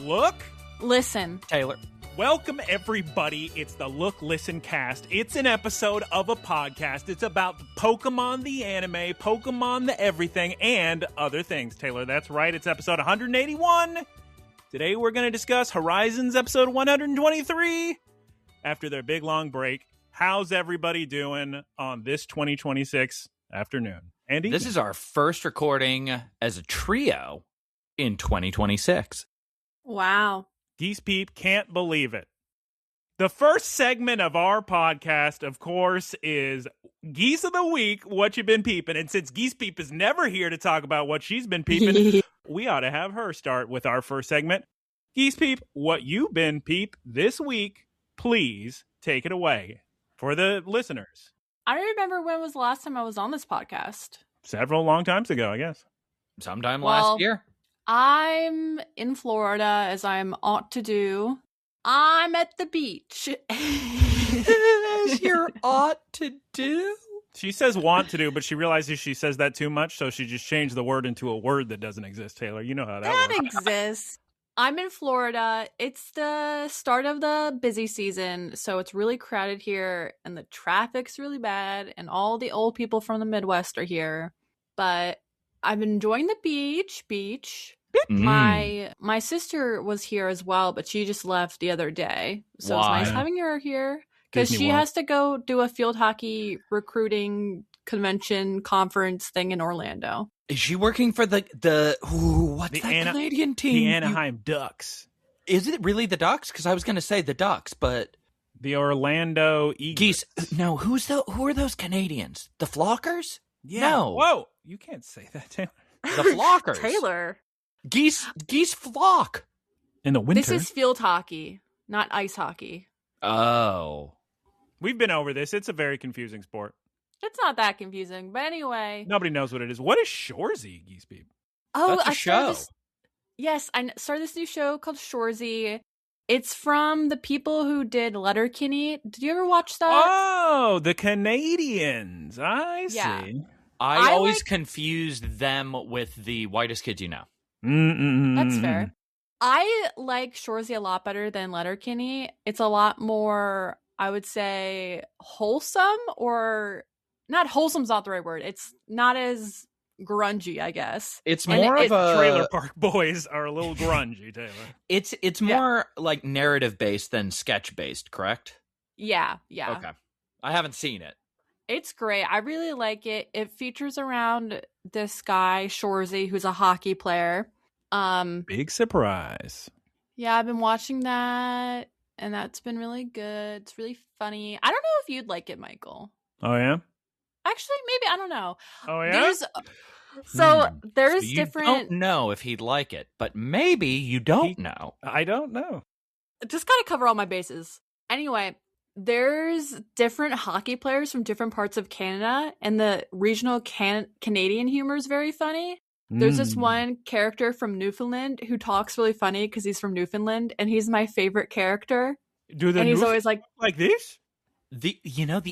Look. Listen. Taylor. Welcome, everybody. It's the Look, Listen cast. It's an episode of a podcast. It's about Pokemon the anime, Pokemon the everything, and other things. Taylor, that's right. It's episode 181. Today we're going to discuss Horizons episode 123. After their big, long break, how's everybody doing on this 2026 afternoon? Andy? This is our first recording as a trio in 2026. Wow. Geese Peep can't believe it. The first segment of our podcast, of course, is Geese of the Week, What You Been Peeping. And since Geese Peep is never here to talk about what she's been peeping, we ought to have her start with our first segment. Geese Peep, What You Been Peep this week. Please take it away for the listeners. I don't remember when was the last time I was on this podcast. Several long times ago, I guess. Sometime last year. I'm in Florida, as I'm ought to do. I'm at the beach. As you're ought to do. She says want to do, but she realizes she says that too much, so she just changed the word into a word that doesn't exist, Taylor. You know how that works. Exists. I'm in Florida. It's the start of the busy season, so it's really crowded here, and the traffic's really bad, and all the old people from the Midwest are here. But I'm enjoying the beach. My sister was here as well, but she just left the other day. So Why? It's nice having her here because Disney she World. has to go do a field hockey recruiting convention conference thing in Orlando. Is she working for what's The that Canadian team? The Anaheim Ducks. Is it really the Ducks? Because I was going to say the Ducks, but The Orlando Eagles. Geese. No, who are those Canadians? The Flockers? Yeah. No. Whoa. You can't say that, Taylor. The Flockers. Taylor. Geese flock. In the winter. This is field hockey, not ice hockey. Oh. We've been over this. It's a very confusing sport. It's not that confusing, but anyway. Nobody knows what it is. What is Shoresy, Geese Peep? Oh, That's a I started show. I started this new show called Shoresy. It's from the people who did Letterkenny. Did you ever watch that? Oh, the Canadians. I Yeah. see. I always like- confused them with the Whitest Kids You Know. That's fair. I like Shoresy a lot better than Letterkenny. It's a lot more, I would say, wholesome, or not wholesome's not the right word. It's not as grungy, I guess. It's And more of a Trailer Park Boys are a little grungy, Taylor. It's more like narrative based than sketch based, correct? Yeah. Okay. I haven't seen it. It's great. I really like it. It features around this guy, Shoresy, who's a hockey player. Big surprise. Yeah, I've been watching that, and that's been really good. It's really funny. I don't know if you'd like it, Michael. Oh, yeah? Actually, maybe, I don't know. Oh, yeah? There's So you different. don't know if he'd like it, but maybe you don't know. I don't know. Just gotta cover all my bases. Anyway, there's different hockey players from different parts of Canada, and the regional Canadian humor is very funny. There's this one character from Newfoundland who talks really funny because he's from Newfoundland, and he's my favorite character. And He's always like this? The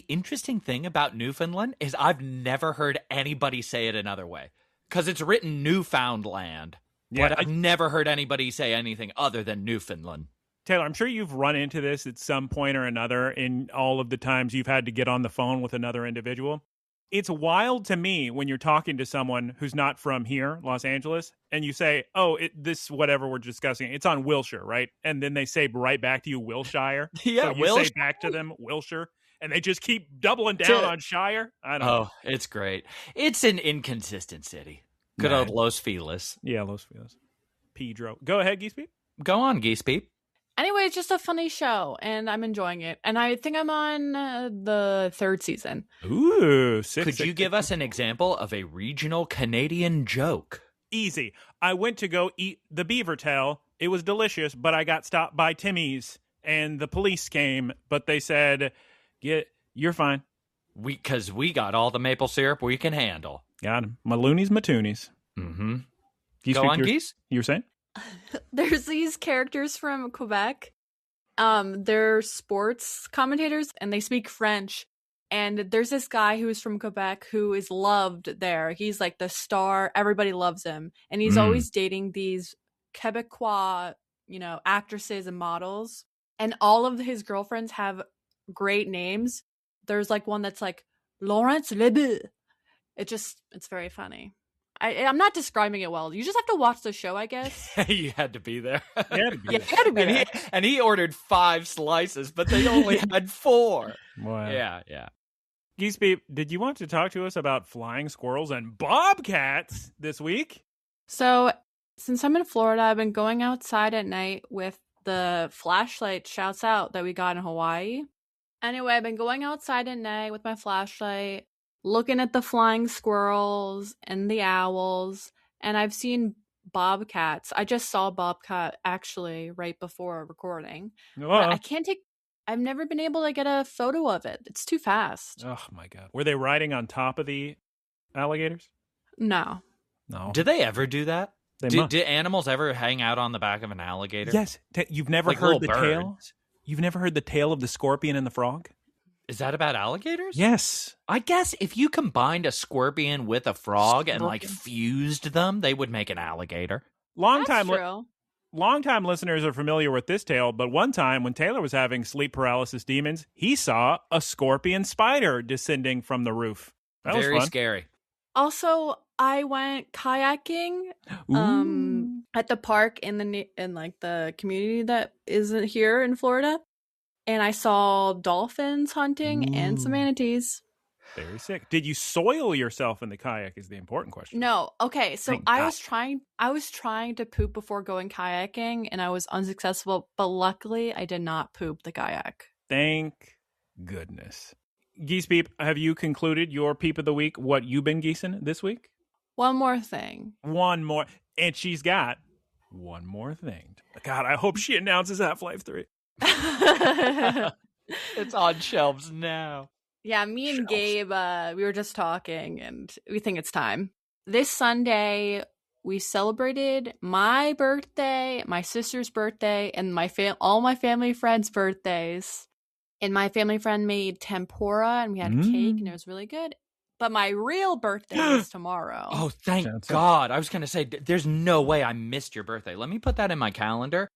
interesting thing about Newfoundland is I've never heard anybody say it another way. Because it's written Newfoundland, Yeah, but I've never heard anybody say anything other than Newfoundland. Taylor, I'm sure you've run into this at some point or another in all of the times you've had to get on the phone with another individual. It's wild to me when you're talking to someone who's not from here, Los Angeles, and you say, this whatever we're discussing, it's on Wilshire, right? And then they say right back to you, Wilshire. Yeah, so you say back to them, Wilshire, and they just keep doubling down on Shire. I don't know. Oh, it's great. It's an inconsistent city. Good old Los Feliz. Yeah, Los Feliz. Pedro. Go ahead, Geese Peep. Go on, Geese Peep. Anyway, it's just a funny show, and I'm enjoying it. And I think I'm on the third season. Ooh, Could you give us an example of a regional Canadian joke? Easy. I went to go eat the beaver tail. It was delicious, but I got stopped by Timmy's, and the police came, but they said, you're fine. Because we got all the maple syrup we can handle. Got him. My loonies, my toonies. Mm-hmm. Geese Go Peep, on, Geese. You were saying? There's these characters from Quebec. They're sports commentators, and they speak French. And there's this guy who's from Quebec who is loved there. He's like the star. Everybody loves him. And he's always dating these Quebecois actresses and models, and all of his girlfriends have great names. There's like one that's like Laurence Lebeau. It's very funny. I'm not describing it well. You just have to watch the show, I guess. You had to be there. You had to be there. And he ordered 5 slices, but they only had 4. Wow. Yeah. Geese Peep, did you want to talk to us about flying squirrels and bobcats this week? So, since I'm in Florida, I've been going outside at night with the flashlight shouts out that we got in Hawaii. Anyway, I've been going outside at night with my flashlight, looking at the flying squirrels and the owls, and I've seen bobcats. I just saw bobcat actually right before recording. But I've never been able to get a photo of it. It's too fast. Oh my God. Were they riding on top of the alligators? No. Do they ever do that? Do animals ever hang out on the back of an alligator? Yes. You've never heard the tail? You've never heard the tale of the scorpion and the frog? Is that about alligators? Yes. I guess if you combined a scorpion with a frog and fused them, they would make an alligator. True. Long-time listeners are familiar with this tale, but one time when Taylor was having sleep paralysis demons, he saw a scorpion spider descending from the roof. That was very fun. Scary. Also, I went kayaking at the park in the community that isn't here in Florida. And I saw dolphins hunting and some manatees. Very sick. Did you soil yourself in the kayak is the important question. No. Okay, so I was trying to poop before going kayaking, and I was unsuccessful, but luckily I did not poop the kayak. Thank goodness. Geese Peep, have you concluded your Peep of the Week, what you've been geesing this week? One more thing. One more. And she's got one more thing. God, I hope she announces Half-Life 3. It's on shelves now. Yeah, me and Gabe, we were just talking, and we think it's time. This Sunday, we celebrated my birthday, my sister's birthday, and all my family friends' birthdays. And my family friend made tempura, and we had cake, and it was really good. But my real birthday is tomorrow. Oh, thank God. I was going to say, there's no way I missed your birthday. Let me put that in my calendar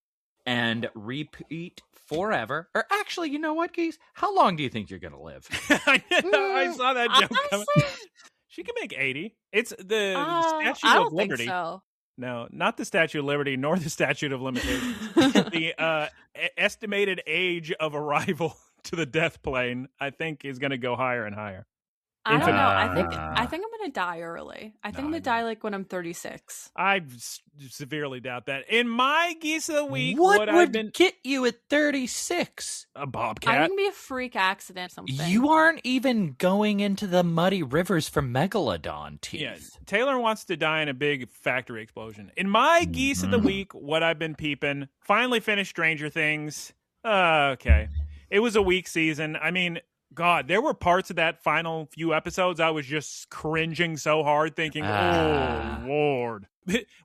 and repeat forever. Or actually, you know what, Geese? How long do you think you're going to live? I saw that joke coming. She can make 80. It's the Statue I of don't Liberty. think so. No, not the Statue of Liberty, nor the Statute of Limitations. The estimated age of arrival to the death plane, I think, is going to go higher and higher. I don't know. I think I'm going to die early. I think I'm going to die like when I'm 36. I severely doubt that. In my Geese of the Week, what would get you at 36? A bobcat. I think it'd be a freak accident or something. You aren't even going into the muddy rivers for megalodon teeth. Yeah, Taylor wants to die in a big factory explosion. In my Geese of the Week, what I've been peeping, finally finished Stranger Things. Okay. It was a weak season. I mean, God, there were parts of that final few episodes I was just cringing so hard thinking, oh, Lord.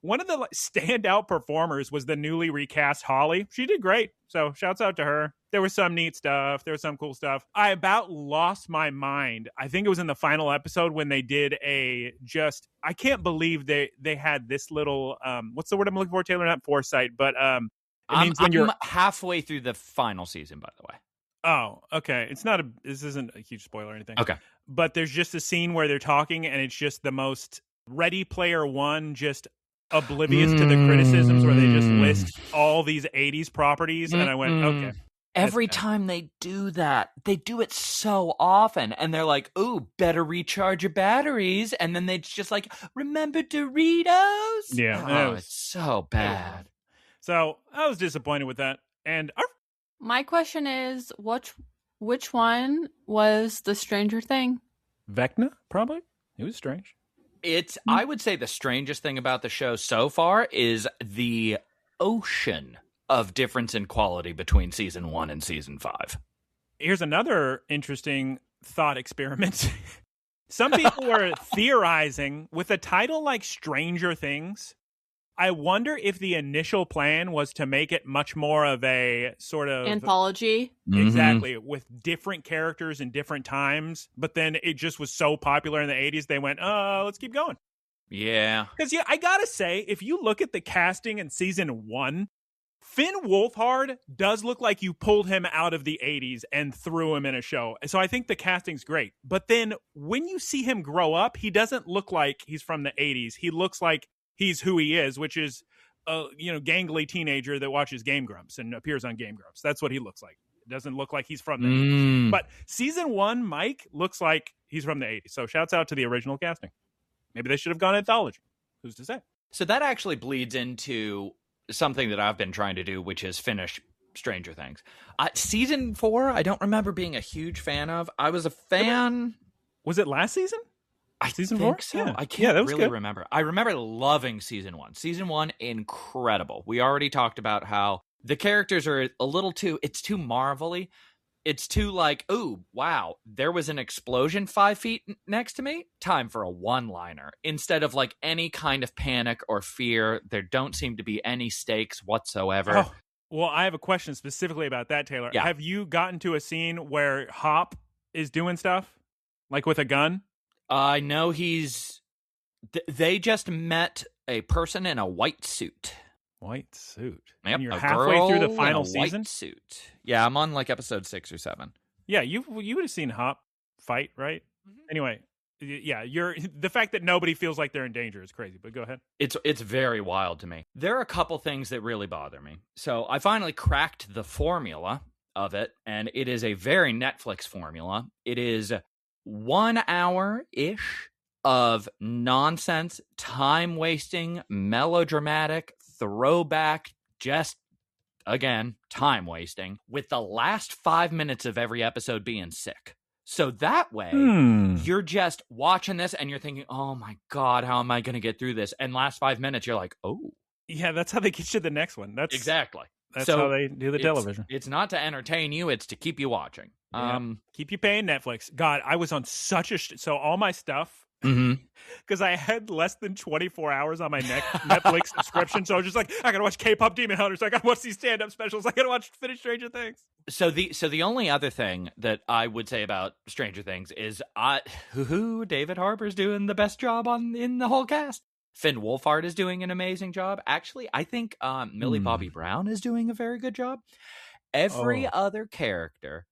One of the standout performers was the newly recast Holly. She did great, so shouts out to her. There was some neat stuff. There was some cool stuff. I about lost my mind. I think it was in the final episode when they did I can't believe they had this little, what's the word I'm looking for, Taylor? Not foresight, but it means when you're halfway through the final season, by the way. Oh, okay. This isn't a huge spoiler or anything. Okay. But there's just a scene where they're talking and it's just the most Ready Player One, just oblivious to the criticisms where they just list all these 80s properties. And I went, okay. Every time they do that, they do it so often. And they're like, ooh, better recharge your batteries. And then they just like, remember Doritos? Yeah. It's so bad. So I was disappointed with that. And my question is, which one was the Stranger Thing? Vecna, probably. It was strange. I would say the strangest thing about the show so far is the ocean of difference in quality between season 1 and season 5. Here's another interesting thought experiment. Some people were theorizing with a title like Stranger Things. I wonder if the initial plan was to make it much more of a sort of anthology. Exactly, with different characters in different times. But then it just was so popular in the 80s, they went, let's keep going. Yeah. Because, I gotta say, if you look at the casting in season 1, Finn Wolfhard does look like you pulled him out of the 80s and threw him in a show. So I think the casting's great. But then when you see him grow up, he doesn't look like he's from the 80s. He looks like he's who he is, which is a gangly teenager that watches Game Grumps and appears on Game Grumps. That's what he looks like. It doesn't look like he's from the 80s. But season 1, Mike looks like he's from the 80s. So shouts out to the original casting. Maybe they should have gone anthology. Who's to say? So that actually bleeds into something that I've been trying to do, which is finish Stranger Things. Season 4, I don't remember being a huge fan of. I was a fan. Was it last season? Season 4? So. Yeah. I can't really good. remember. I remember loving season 1. Season 1, incredible. We already talked about how the characters are a little it's too Marvel-y. It's too like, ooh, wow, there was an explosion 5 feet next to me. Time for a one-liner. Instead of like any kind of panic or fear, there don't seem to be any stakes whatsoever. Oh, well, I have a question specifically about that, Taylor. Yeah. Have you gotten to a scene where Hop is doing stuff? Like with a gun? I know they just met a person in a white suit. White suit. Yep, and you're a halfway girl through the in final a season? white suit. Yeah, I'm on like episode 6 or 7. Yeah, you would have seen Hop fight, right? Mm-hmm. Anyway, yeah, the fact that nobody feels like they're in danger is crazy, but go ahead. It's very wild to me. There are a couple things that really bother me. So I finally cracked the formula of it, and it is a very Netflix formula. It is 1 hour-ish of nonsense, time-wasting, melodramatic, throwback, just, again, time-wasting, with the last 5 minutes of every episode being sick. So that way, you're just watching this and you're thinking, oh my God, how am I going to get through this? And last 5 minutes, you're like, oh. Yeah, that's how they get you the next one. Exactly. That's how they do the television. It's not to entertain you, it's to keep you watching. Yeah. Keep you paying Netflix. God, I was on such a... So all my stuff... Because I had less than 24 hours on my Netflix subscription, so I was just like, I gotta watch K-pop Demon Hunters, I gotta watch these stand-up specials, I gotta finish Stranger Things. So the only other thing that I would say about Stranger Things is David Harbour's doing the best job in the whole cast. Finn Wolfhard is doing an amazing job. Actually, I think Millie Bobby Brown is doing a very good job. Every other character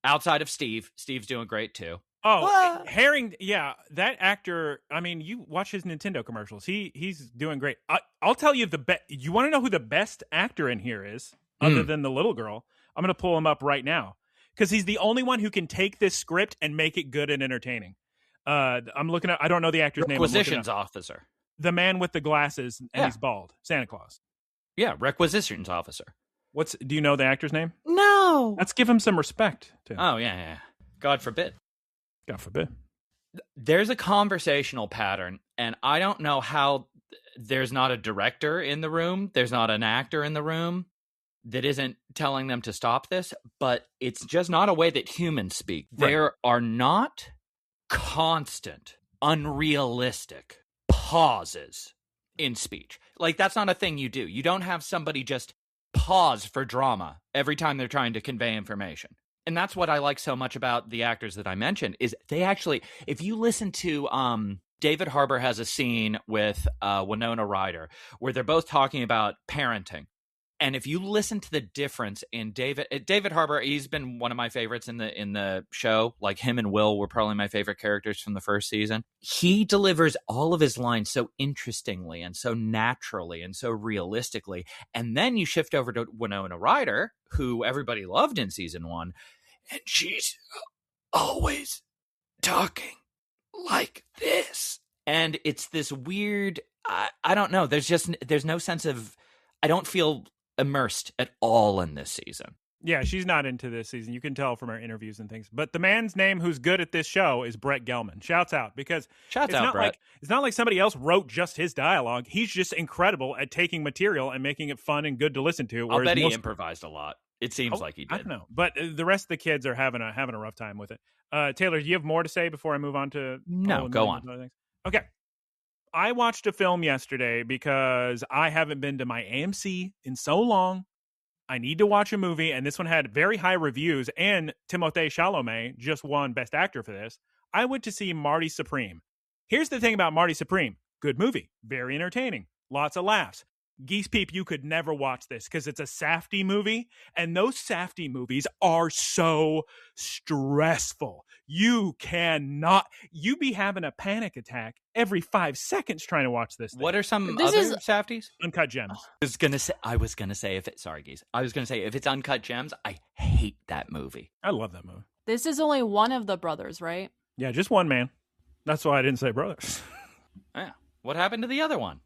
outside of Steve's doing great too. Oh, Herring, yeah, that actor, I mean, you watch his Nintendo commercials. He's doing great. I'll tell you you want to know who the best actor in here is, other than the little girl? I'm going to pull him up right now, because he's the only one who can take this script and make it good and entertaining. I'm looking at, I don't know the actor's name. Requisitions officer. The man with the glasses, and he's bald. Santa Claus. Yeah, requisitions officer. Do you know the actor's name? No. Let's give him some respect. Oh, yeah. God forbid. God forbid. There's a conversational pattern, and I don't know how there's not a director in the room, there's not an actor in the room that isn't telling them to stop this, but it's just not a way that humans speak. Right. There are not constant, unrealistic pauses in speech. Like, that's not a thing you do. You don't have somebody just pause for drama every time they're trying to convey information. And that's what I like so much about the actors that I mentioned, is they actually, if you listen to, David Harbour has a scene with Winona Ryder where they're both talking about parenting. And if you listen to the difference in David Harbour, he's been one of my favorites in the show. Like, him and Will were probably my favorite characters from the first season. He delivers all of his lines so interestingly and so naturally and so realistically. And then you shift over to Winona Ryder, who everybody loved in season 1. And she's always talking like this. And it's this weird, I don't know. There's no sense of, I don't feel immersed at all in this season. Yeah, she's not into this season. You can tell from her interviews and things. But the man's name who's good at this show is Brett Gelman. Shouts out, because Shouts out, Brett. It's not like somebody else wrote just his dialogue. He's just incredible at taking material and making it fun and good to listen to. I'll bet he improvised a lot. It seems like he did. I don't know. But the rest of the kids are having a rough time with it. Taylor, do you have more to say before I move on to... No, go on. Okay. I watched a film yesterday because I haven't been to my AMC in so long. I need to watch a movie, and this one had very high reviews, and Timothée Chalamet just won Best Actor for this. I went to see Marty Supreme. Here's the thing about Marty Supreme. Good movie. Very entertaining. Lots of laughs. Geese Peep, you could never watch this because it's a Safdie movie, and those Safdie movies are so stressful. You be having a panic attack every 5 seconds trying to watch this thing. What are some other Safdies? Uncut Gems. I was gonna say if it's Uncut Gems, I hate that movie. I love that movie. This is only one of the brothers, right? Yeah, just one man. That's why I didn't say brothers. Yeah. What happened to the other one?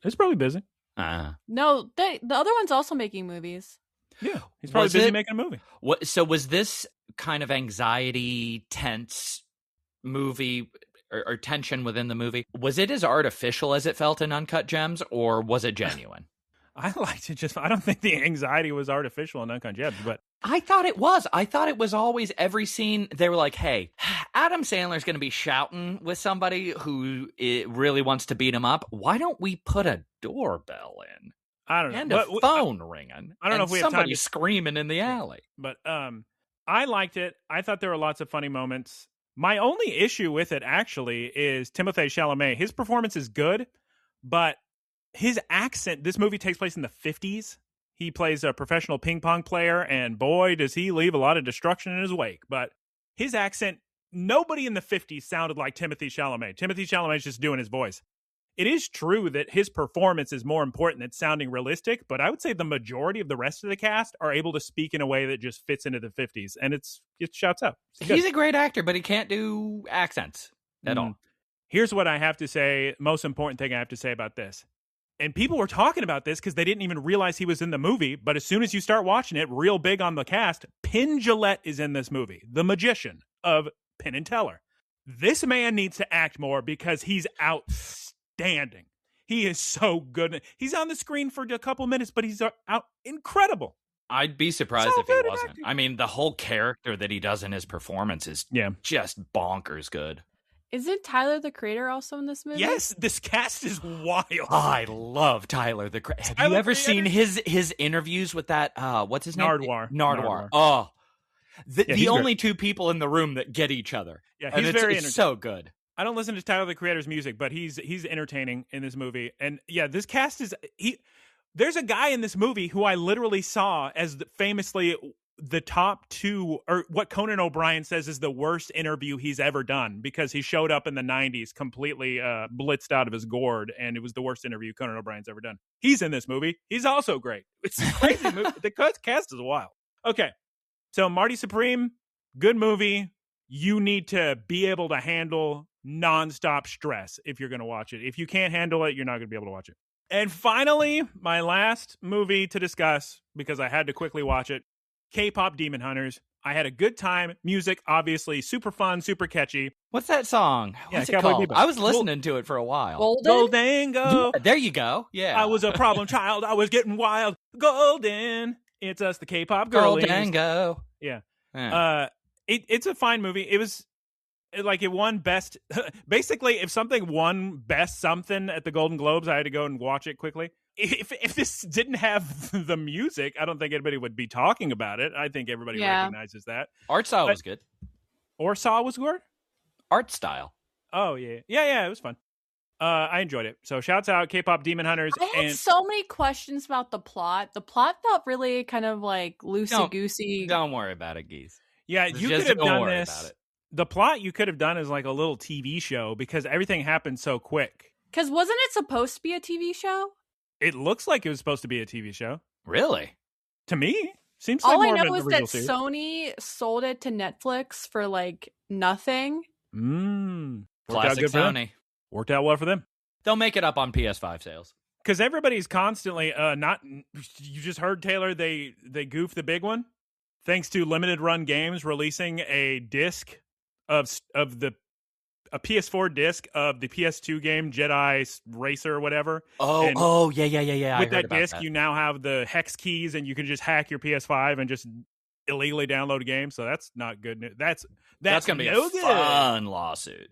He's probably busy. No, the other one's also making movies. Yeah, he's probably busy making a movie. So was this kind of anxiety, tense movie or tension within the movie? Was it as artificial as it felt in Uncut Gems, or was it genuine? I liked it. I don't think the anxiety was artificial in Uncut Gems, but I thought it was. I thought it was always every scene. They were like, hey, Adam Sandler's going to be shouting with somebody who really wants to beat him up. Why don't we put a doorbell in? I don't know. And a phone ringing. I don't know if we have time somebody screaming in the alley. But I liked it. I thought there were lots of funny moments. My only issue with it, actually, is Timothée Chalamet. His performance is good, but his accent, this movie takes place in the 50s. He plays a professional ping pong player, and boy, does he leave a lot of destruction in his wake. But his accent, nobody in the 50s sounded like Timothée Chalamet. Timothée Chalamet's just doing his voice. It is true that his performance is more important than sounding realistic, but I would say the majority of the rest of the cast are able to speak in a way that just fits into the 50s, and it shouts out. He's a great actor, but he can't do accents at all. Here's what I have to say, most important thing I have to say about this. And people were talking about this because they didn't even realize he was in the movie. But as soon as you start watching it, real big on the cast, Penn Jillette is in this movie, the magician of Penn and Teller. This man needs to act more because he's outstanding. He is so good. He's on the screen for a couple minutes, but he's out incredible. I'd be surprised if he wasn't. I mean, the whole character that he does in his performance is just bonkers good. Isn't Tyler the Creator also in this movie? Yes, this cast is wild. I love Tyler the Creator. Have you ever seen his interviews with that, what's his name? Nardwuar. Oh, the only two people in the room that get each other. Yeah, it's so good. I don't listen to Tyler the Creator's music, but he's entertaining in this movie. And yeah, this cast is... There's a guy in this movie who I literally saw as famously... the top two, or what Conan O'Brien says is the worst interview he's ever done, because he showed up in the 90s completely blitzed out of his gourd, and it was the worst interview Conan O'Brien's ever done. He's in this movie. He's also great. It's a crazy movie. The cast is wild. Okay, so MArty Supreme, good movie. You need to be able to handle nonstop stress if you're going to watch it. If you can't handle it, you're not going to be able to watch it. And finally, my last movie to discuss, because I had to quickly watch it, K-pop Demon Hunters. I had a good time. Music, obviously, super fun, super catchy. What's that song? What's it called? I was listening to it for a while. Golden Go. Yeah, there you go. Yeah. I was a problem child. I was getting wild. Golden. It's us, the K-pop girlies. Golden Go. Yeah. It's a fine movie. It was like it won best. Basically, if something won best something at the Golden Globes, I had to go and watch it quickly. If this didn't have the music, I don't think anybody would be talking about it. I think everybody recognizes that. Art style was good. Saw was good? Art style. Oh, yeah. Yeah, it was fun. I enjoyed it. So shouts out K-pop Demon Hunters. I had so many questions about the plot. The plot felt really kind of like loosey-goosey. Don't worry about it, Geese. Yeah, you could have done this. The plot you could have done is like a little TV show, because everything happened so quick. Because wasn't it supposed to be a TV show? It looks like it was supposed to be a TV show. Really? To me, seems like all more I know of is an that original series. Sony sold it to Netflix for like nothing. Classic Sony. Worked out well for them. They'll make it up on PS5 sales. Because everybody's constantly not. You just heard, Taylor. They goofed the big one, thanks to Limited Run Games releasing a disc of a PS4 disc of the PS2 game Jedi Racer or whatever. Yeah. With that disc, you now have the hex keys, and you can just hack your PS5 and just illegally download a game. So that's not good news. That's gonna be a fun lawsuit.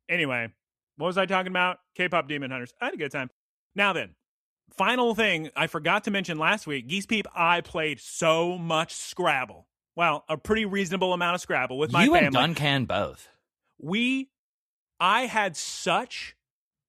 Anyway, what was I talking about? K-pop Demon Hunters. I had a good time. Now then, final thing I forgot to mention last week. Geese Peep, I played so much Scrabble. Well, a pretty reasonable amount of Scrabble with my family. You and Duncan both. I had such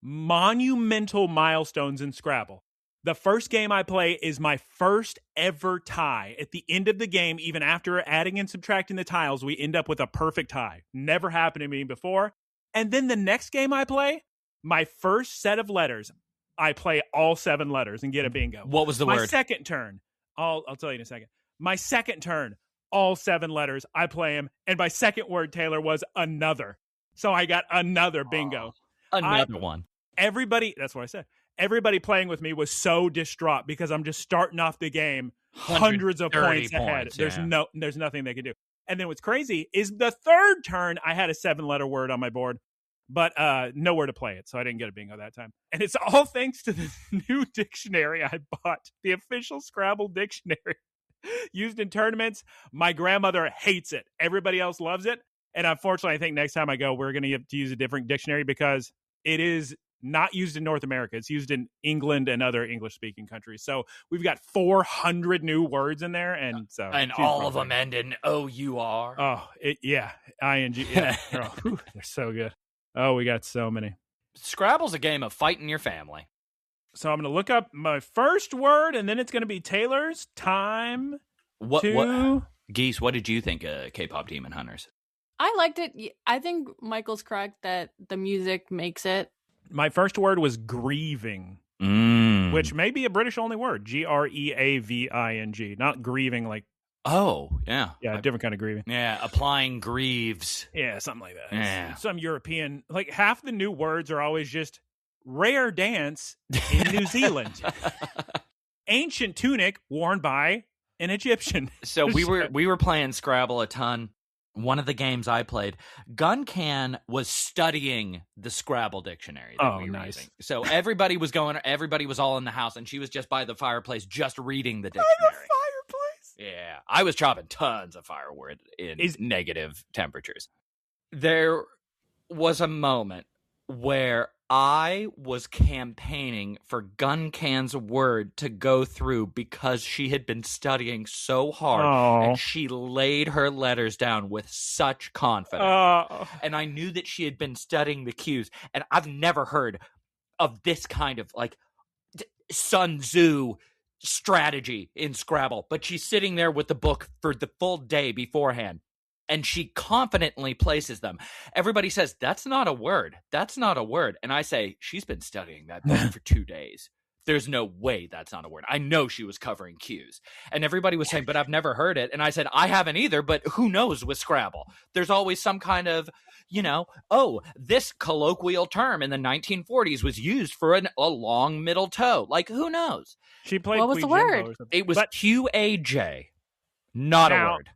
monumental milestones in Scrabble. The first game I play is my first ever tie. At the end of the game, even after adding and subtracting the tiles, we end up with a perfect tie. Never happened to me before. And then the next game I play, my first set of letters, I play all 7 letters and get a bingo. What was the my word? My second turn, I'll tell you in a second. My second turn, all 7 letters, I play them. And my second word, Taylor, was another. So I got another bingo. Another one. Everybody, that's what I said. Everybody playing with me was so distraught because I'm just starting off the game hundreds of points ahead. There's nothing they can do. And then what's crazy is the third turn, I had a 7-letter word on my board, but nowhere to play it, so I didn't get a bingo that time. And it's all thanks to the new dictionary I bought, the official Scrabble dictionary, used in tournaments. My grandmother hates it. Everybody else loves it. And unfortunately, I think next time I go, we're going to have to use a different dictionary because it is not used in North America. It's used in England and other English-speaking countries. So we've got 400 new words in there, and all of them end in O-U-R. Oh, yeah, I-N-G. Yeah. They're so good. Oh, we got so many. Scrabble's a game of fighting your family. So I'm going to look up my first word, and then it's going to be Taylor's time. What Geese, what did you think of K-pop Demon Hunters? I liked it. I think Michael's correct that the music makes it. My first word was grieving, which may be a British-only word. Greaving, not grieving like. Oh, yeah. Yeah, different kind of grieving. Yeah, applying greaves. Yeah, something like that. Yeah. Some European, like half the new words are always just rare dance in New Zealand. Ancient tunic worn by an Egyptian. So we were playing Scrabble a ton. One of the games I played, Guncan was studying the Scrabble dictionary that we were using. So everybody was all in the house, and she was just by the fireplace just reading the dictionary. By the fireplace? Yeah. I was chopping tons of firewood in negative temperatures. There was a moment where I was campaigning for Guncan's word to go through because she had been studying so hard and she laid her letters down with such confidence. And I knew that she had been studying the cues, and I've never heard of this kind of like Sun Tzu strategy in Scrabble, but she's sitting there with the book for the full day beforehand. And she confidently places them. Everybody says, that's not a word. That's not a word. And I say, she's been studying that book for 2 days. There's no way that's not a word. I know she was covering cues. And everybody was saying, but I've never heard it. And I said, I haven't either, but who knows with Scrabble? There's always some kind of, this colloquial term in the 1940s was used for a long middle toe. Like, who knows? She played What was the word? It was Q-A-J, not a word.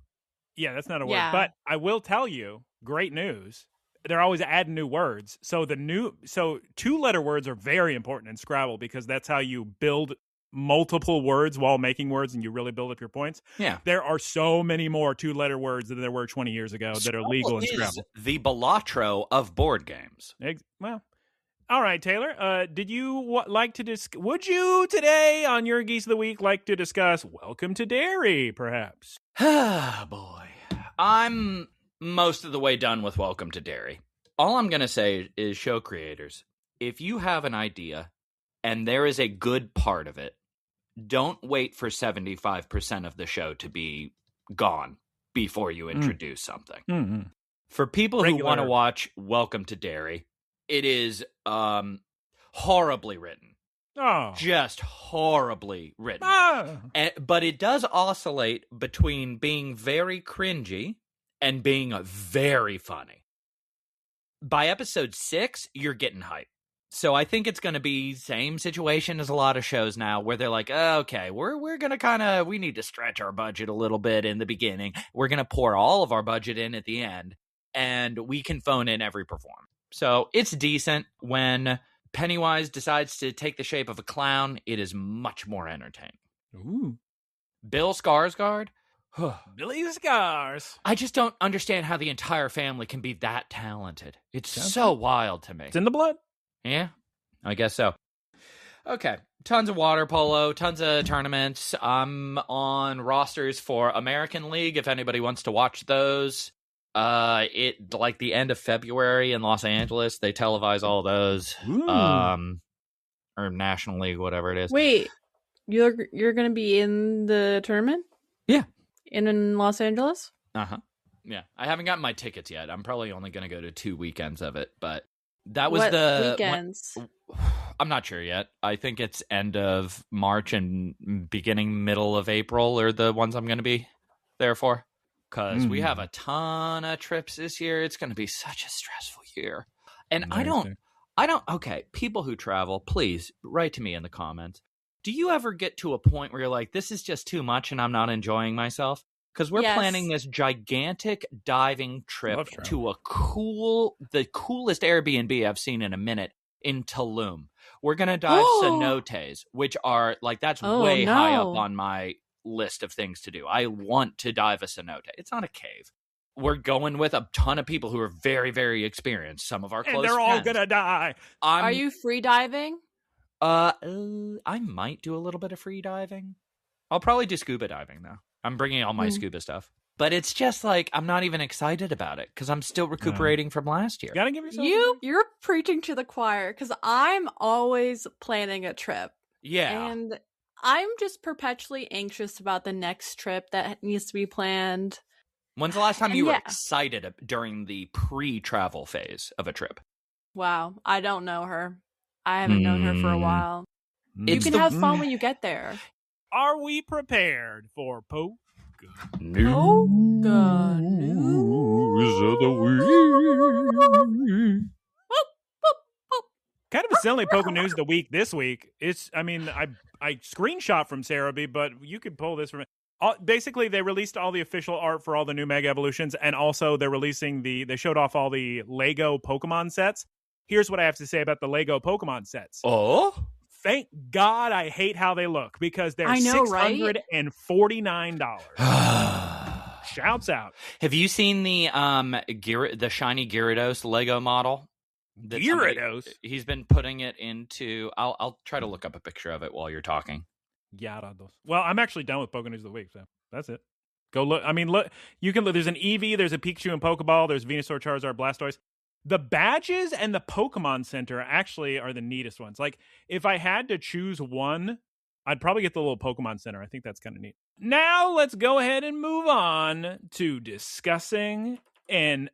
Yeah, that's not a word. But I will tell you, great news. They're always adding new words. So 2-letter words are very important in Scrabble because that's how you build multiple words while making words, and you really build up your points. Yeah. There are so many more 2-letter words than there were 20 years ago that are legal in Scrabble. The Balatro of board games. Well, all right, Taylor. Did you like to would you today on your Geese of the Week like to discuss Welcome to Derry, perhaps? Ah, boy. I'm most of the way done with Welcome to Derry. All I'm going to say is, show creators, if you have an idea and there is a good part of it, don't wait for 75% of the show to be gone before you introduce something. Mm-hmm. For people who want to watch Welcome to Derry, it is horribly written. Oh. Just horribly written. But it does oscillate between being very cringy and being very funny. By episode 6, you're getting hype. So I think it's going to be same situation as a lot of shows now where they're like, okay, we're going to we need to stretch our budget a little bit in the beginning. We're going to pour all of our budget in at the end, and we can phone in every performance. So it's decent. When Pennywise decides to take the shape of a clown, it is much more entertaining. Ooh. Bill Skarsgård. Billy Scars. I just don't understand how the entire family can be that talented. It's so wild to me. It's in the blood. Yeah, I guess so. Okay, tons of water polo, tons of tournaments. I'm on rosters for American League if anybody wants to watch those. It like the end of February in Los Angeles, they televise all those. or National League, whatever it is. Wait, you're gonna be in the tournament? Yeah. In Los Angeles? Uh-huh. Yeah. I haven't gotten my tickets yet. I'm probably only going to go to 2 weekends of it, but that was what weekends? I'm not sure yet. I think it's end of March and middle of April are the ones I'm going to be there for. Because we have a ton of trips this year. It's going to be such a stressful year. And okay, people who travel, please write to me in the comments. Do you ever get to a point where you're like, this is just too much and I'm not enjoying myself? Because we're planning this gigantic diving trip to the coolest Airbnb I've seen in a minute in Tulum. We're going to dive cenotes, which are like, that's way high up on my list of things to do. I want to dive a cenote. It's not a cave. We're going with a ton of people who are very, very experienced. Some of our close friends. And they're all going to die. Are you free diving? I might do a little bit of free diving. I'll probably do scuba diving, though. I'm bringing all my scuba stuff. But it's just like, I'm not even excited about it because I'm still recuperating from last year. You gotta give yourself You're preaching to the choir because I'm always planning a trip. Yeah. And I'm just perpetually anxious about the next trip that needs to be planned. When's the last time you were excited during the pre-travel phase of a trip? Wow, I don't know her. I haven't known her for a while. You can have fun when you get there. Are we prepared for Poké News of the week? Kind of a silly Poké News of the week this week. I screenshot from Cerebi, but you could pull this from. Basically, they released all the official art for all the new Mega Evolutions, and also they're releasing they showed off all the Lego Pokemon sets. Here's what I have to say about the Lego Pokemon sets. Oh? Thank God I hate how they look because they're $649. Shouts out. Have you seen the shiny Gyarados Lego model? Gyarados? He's been putting it into... I'll try to look up a picture of it while you're talking. Gyarados. Well, I'm actually done with Poké News of the week, so that's it. Go look. I mean, look. You can look. There's an Eevee, there's a Pikachu and Pokeball, there's Venusaur, Charizard, Blastoise. The badges and the Pokemon Center actually are the neatest ones. Like, if I had to choose one, I'd probably get the little Pokemon Center. I think that's kind of neat. Now, let's go ahead and move on to discussing an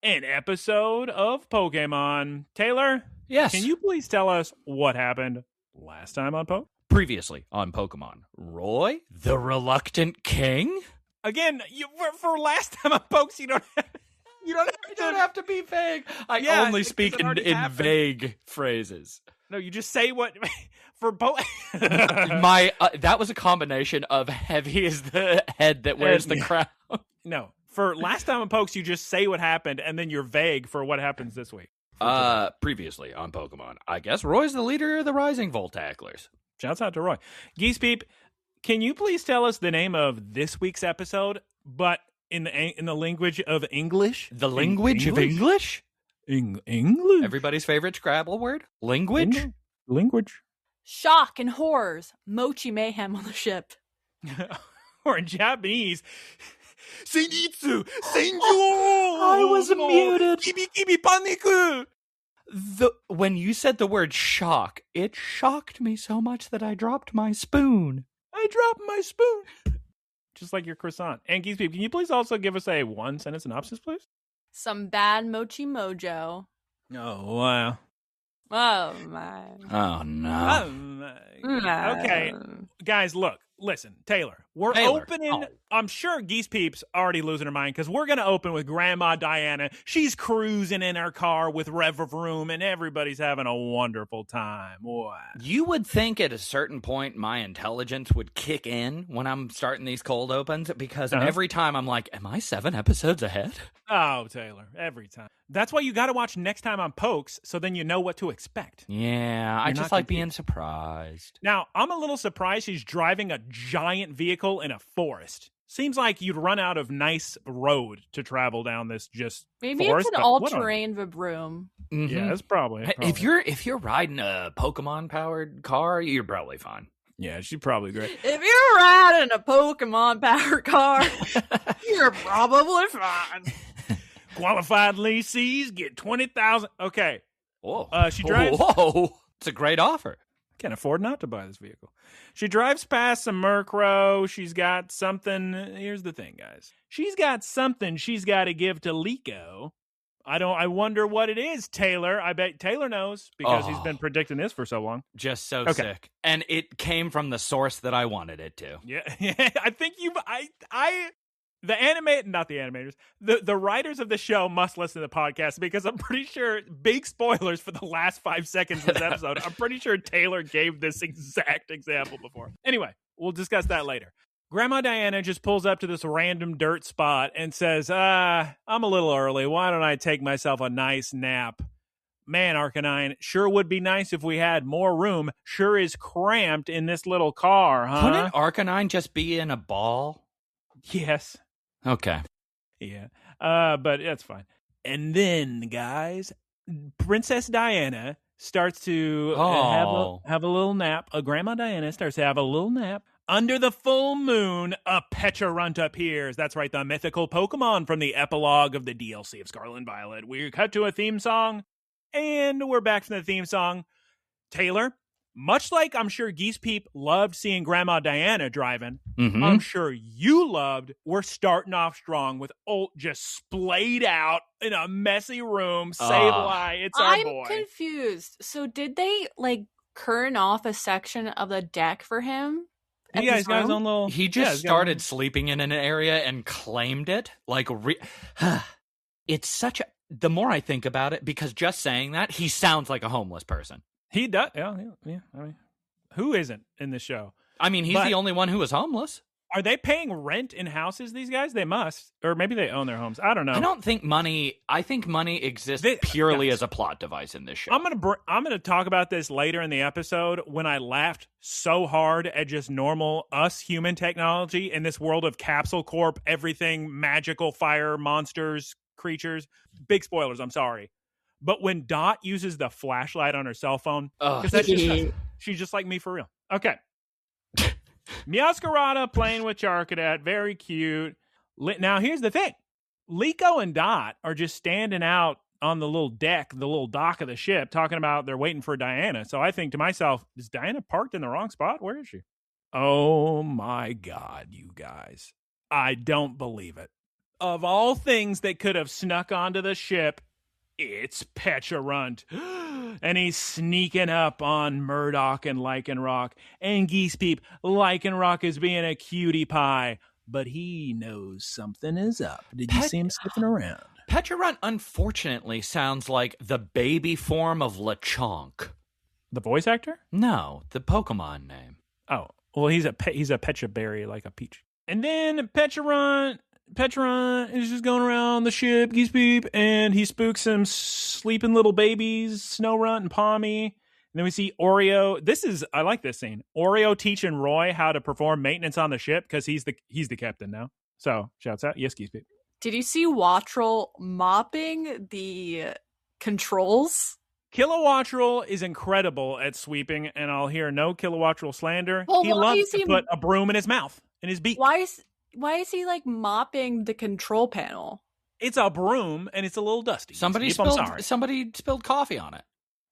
episode of Pokemon. Taylor? Yes? Can you please tell us what happened last time on Poke? Previously on Pokemon. Roy, the Reluctant King? Again, for last time on Pokes, you don't have to be vague. I only speak in vague phrases. No, you just say what for both. That was a combination of heavy as the head that wears the crown. No, for last time on Pokes, you just say what happened, and then you're vague for what happens this week. Previously on Pokemon, I guess Roy's the leader of the Rising Voltacklers. Shouts out to Roy. Geese Peep, can you please tell us the name of this week's episode, but in the language of English? The language of English? English? Everybody's favorite Scrabble word? Language? Language. Shock and horrors. Mochi mayhem on the ship. Or in Japanese, Senjitsu, Senju! I was muted. Kibi paniku! When you said the word shock, it shocked me so much that I dropped my spoon. Just like your croissant. And Geese Peep, can you please also give us a one-sentence synopsis, please? Some bad mochi mojo. Oh, wow. Oh, my. Oh, no. Oh, my. Okay. Guys, listen, Taylor, we're opening. I'm sure Geese Peep's already losing her mind because we're going to open with Grandma Diana. She's cruising in her car with Rev of Room, and everybody's having a wonderful time. Wow. You would think at a certain point my intelligence would kick in when I'm starting these cold opens because every time I'm like, am I 7 episodes ahead? Oh, Taylor, every time. That's why you got to watch next time on Pokes so then you know what to expect. Yeah, I just like being surprised. Now, I'm a little surprised she's driving a giant vehicle in a forest. Seems like you'd run out of nice road to travel down this Maybe forest. It's an all-terrain Vibroom. Mm-hmm. Yeah, it's probably. If you're riding a Pokemon-powered car, you're probably fine. Yeah, she's probably great. If you're riding a Pokemon-powered car, you're probably fine. Qualified leasees get $20,000. Okay. Whoa. She drives. Whoa. It's a great offer. Can't afford not to buy this vehicle. She drives past some Murkrow. She's got something. Here's the thing, guys. She's got something she's got to give to Liko. I wonder what it is, Taylor. I bet Taylor knows because he's been predicting this for so long. Just so sick. And it came from the source that I wanted it to. Yeah. I think the animators, the writers of the show must listen to the podcast because I'm pretty sure, big spoilers for the last 5 seconds of this episode, I'm pretty sure Taylor gave this exact example before. Anyway, we'll discuss that later. Grandma Diana just pulls up to this random dirt spot and says, I'm a little early. Why don't I take myself a nice nap? Man, Arcanine, sure would be nice if we had more room. Sure is cramped in this little car, huh? Couldn't Arcanine just be in a ball? Yes. Okay. Yeah. But that's fine. And then, guys, Princess Diana starts to have a little nap. Grandma Diana starts to have a little nap. Under the full moon, a Pecharunt appears. That's right, the mythical Pokemon from the epilogue of the DLC of Scarlet and Violet. We cut to a theme song, and we're back from the theme song. Taylor, much like I'm sure Geese Peep loved seeing Grandma Diana driving, I'm sure you loved, we're starting off strong with Ult just splayed out in a messy room. Sableye, it's our boy. I'm confused. So did they, kern off a section of the deck for him? Yeah, he's got his own little... He just started sleeping in an area and claimed it. It's such a... The more I think about it, because just saying that, he sounds like a homeless person. He does. Yeah. I mean, who isn't in this show? I mean, he's the only one who is homeless. Are they paying rent in houses, these guys? They must. Or maybe they own their homes. I don't know. I think money exists purely as a plot device in this show. I'm gonna talk about this later in the episode when I laughed so hard at just normal us human technology in this world of Capsule Corp, everything magical, fire, monsters, creatures. Big spoilers, I'm sorry. But when Dot uses the flashlight on her cell phone, she's just like me for real. Okay. Meowscarada playing with Charcadet, very cute. Now, here's the thing. Liko and Dot are just standing out on the little deck, the little dock of the ship, talking about they're waiting for Diana. So I think to myself, is Diana parked in the wrong spot? Where is she? Oh, my God, you guys. I don't believe it. Of all things that could have snuck onto the ship, it's Pecharunt. And he's sneaking up on Murdoch and Lycanroc. And Geese Peep, Lycanroc is being a cutie pie. But he knows something is up. Did you see him sniffing around? Pecharunt, unfortunately, sounds like the baby form of Lechonk. The voice actor? No, the Pokemon name. Oh, well, he's a Pecha berry, like a peach. And then Pecharunt is just going around the ship, Geese Peep, and he spooks some sleeping little babies, Snowrunt and Palmy. And then we see Oreo. I like this scene. Oreo teaching Roy how to perform maintenance on the ship because he's the captain now. So, shouts out. Yes, Geese Peep. Did you see Wattrel mopping the controls? Kilowattrel is incredible at sweeping, and I'll hear no Kilowattrel slander. Well, he loves to put a broom in his mouth, in his beak. Why is he mopping the control panel? It's a broom and it's a little dusty. Somebody spilled coffee on it.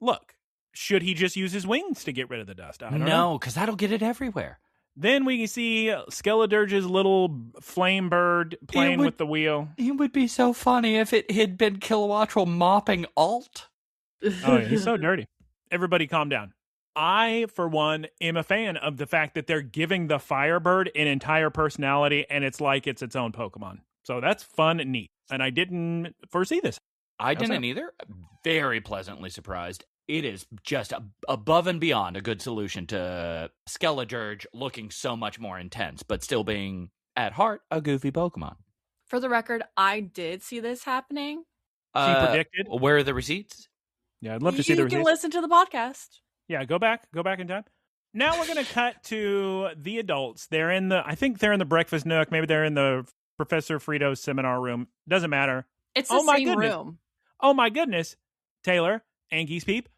Look, should he just use his wings to get rid of the dust? I don't know. No, because that'll get it everywhere. Then we can see Skeledirge's little flame bird playing with the wheel. It would be so funny if it had been Kilowattrel mopping Alt. Oh, he's so dirty. Everybody calm down. I, for one, am a fan of the fact that they're giving the Firebird an entire personality, and it's like it's its own Pokemon. So that's fun and neat. And I didn't foresee this. I didn't either. Very pleasantly surprised. It is just above and beyond a good solution to Skeledirge looking so much more intense, but still being, at heart, a goofy Pokemon. For the record, I did see this happening. She predicted. Where are the receipts? Yeah, I'd love to see the receipts. You can listen to the podcast. Yeah, go back in time. Now we're going to cut to the adults. I think they're in the breakfast nook. Maybe they're in the Professor Frito's seminar room. Doesn't matter. It's the same room. Oh my goodness. Taylor and Geese Peep,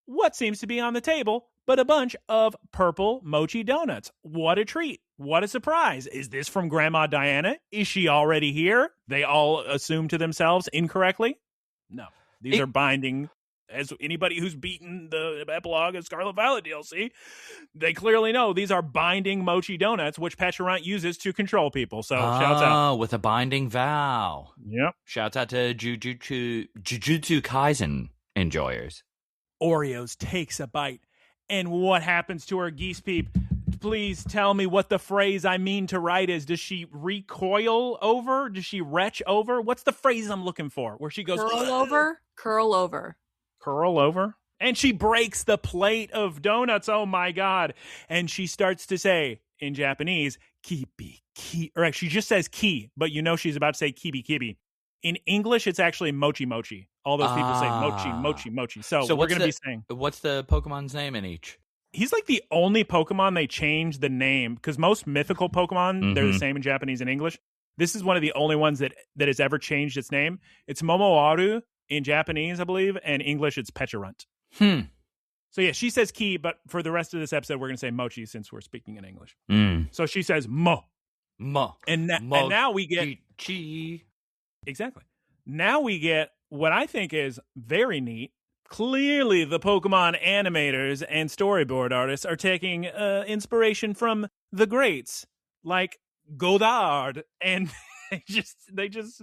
what seems to be on the table but a bunch of purple Mochi donuts? What a treat. What a surprise. Is this from Grandma Diana? Is she already here? They all assume to themselves incorrectly. No. These are binding as anybody who's beaten the epilogue of Scarlet Violet DLC, they clearly know these are binding mochi donuts, which Petulant uses to control people. So shouts out. With a binding vow. Yep. Shouts out to Jujutsu Kaisen enjoyers. Oreos takes a bite. And what happens to her, Geese Peep? Please tell me what the phrase I mean to write is. Does she recoil over? Does she retch over? What's the phrase I'm looking for? Where she goes... Curl over? Curl over. Curl over? And she breaks the plate of donuts. Oh, my God. And she starts to say, in Japanese, kibi, ki. Or she just says ki, but you know she's about to say kibi, kibi. In English, it's actually mochi, mochi. All those people say mochi, mochi, mochi. So we're going to be saying... What's the Pokemon's name in each? He's like the only Pokemon they changed the name, because most mythical Pokemon, they're the same in Japanese and English. This is one of the only ones that has ever changed its name. It's Momoaru in Japanese, I believe, and English it's Petulant. So yeah, she says ki, but for the rest of this episode, we're going to say mochi since we're speaking in English. So she says mo. And now we get... Chi. Exactly. Now we get what I think is very neat. Clearly, the Pokemon animators and storyboard artists are taking inspiration from the greats like Godard, and they just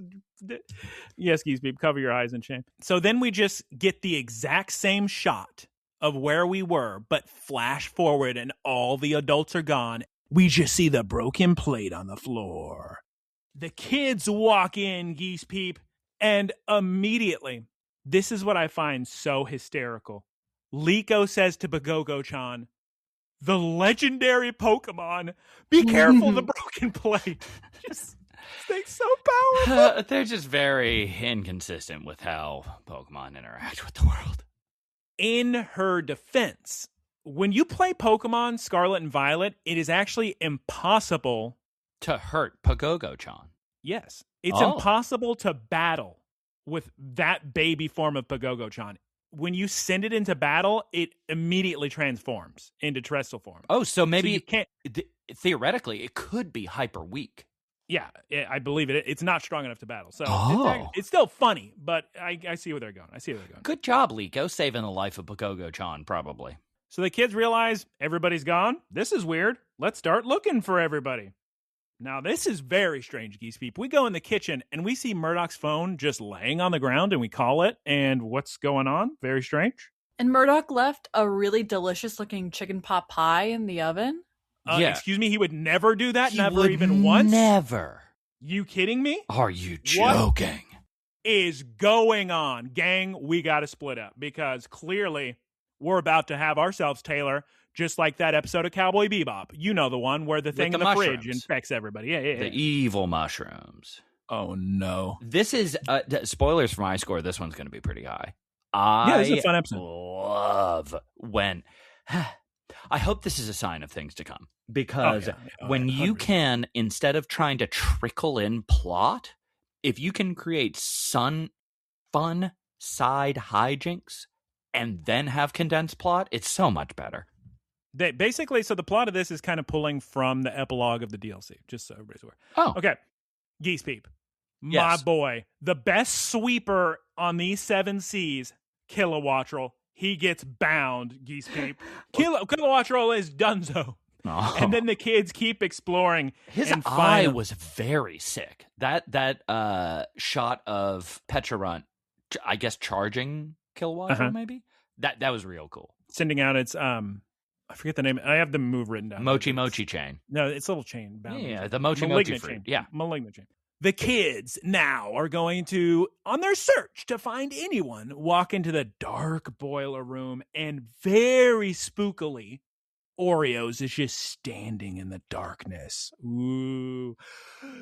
yes, Geese Peep, cover your eyes in shame. So then we just get the exact same shot of where we were, but flash forward, and all the adults are gone. We just see the broken plate on the floor. The kids walk in, Geese Peep, and immediately. This is what I find so hysterical. Liko says to Bagogo-chan, the legendary Pokemon, be careful of the broken plate. Just they're so powerful. They're just very inconsistent with how Pokemon interact with the world. In her defense, when you play Pokemon Scarlet and Violet, it is actually impossible to hurt Bagogo-chan. Yes. It's impossible to battle with that baby form of Bagogo-chan. When you send it into battle, it immediately transforms into Terestal form. Oh, so maybe you can't. Theoretically, it could be hyper weak. Yeah, I believe it. It's not strong enough to battle. So it's still funny, but I see where they're going. Good job, Liko, saving the life of Bagogo-chan, probably. So the kids realize everybody's gone. This is weird. Let's start looking for everybody. Now, this is very strange, Geese Peep. We go in the kitchen, and we see Murdoch's phone just laying on the ground, and we call it, and what's going on? Very strange. And Murdoch left a really delicious-looking chicken pot pie in the oven. Excuse me, he would never do that? Never even once? Never. You kidding me? Are you joking? What is going on? Gang, we got to split up, because clearly we're about to have ourselves, Taylor, just like that episode of Cowboy Bebop. You know the one where the thing in the fridge infects everybody. Yeah. The evil mushrooms. Oh, no. This is, spoilers for my score, this one's going to be pretty high. This is a fun episode. Love when... I hope this is a sign of things to come. Because when you can, instead of trying to trickle in plot, if you can create fun side hijinks and then have condensed plot, it's so much better. Basically, so the plot of this is kind of pulling from the epilogue of the DLC, just so everybody's aware. Oh. Okay. Geese Peep. My boy. The best sweeper on these 7 seas, Kilowattrel. He gets bound, Geese Peep. Kilowattrel is donezo. Oh. And then the kids keep exploring. His eye was very sick. That shot of Petulant, I guess, charging Kilowattrel, maybe? That was real cool. Sending out its... I forget the name. I have the move written down. Mochi chain. No, it's a little chain. Bound. Yeah, the Mochi fruit. Chain. Yeah. Malignant chain. The kids now are going to, on their search to find anyone, walk into the dark boiler room, and very spookily, Oreos is just standing in the darkness. Ooh.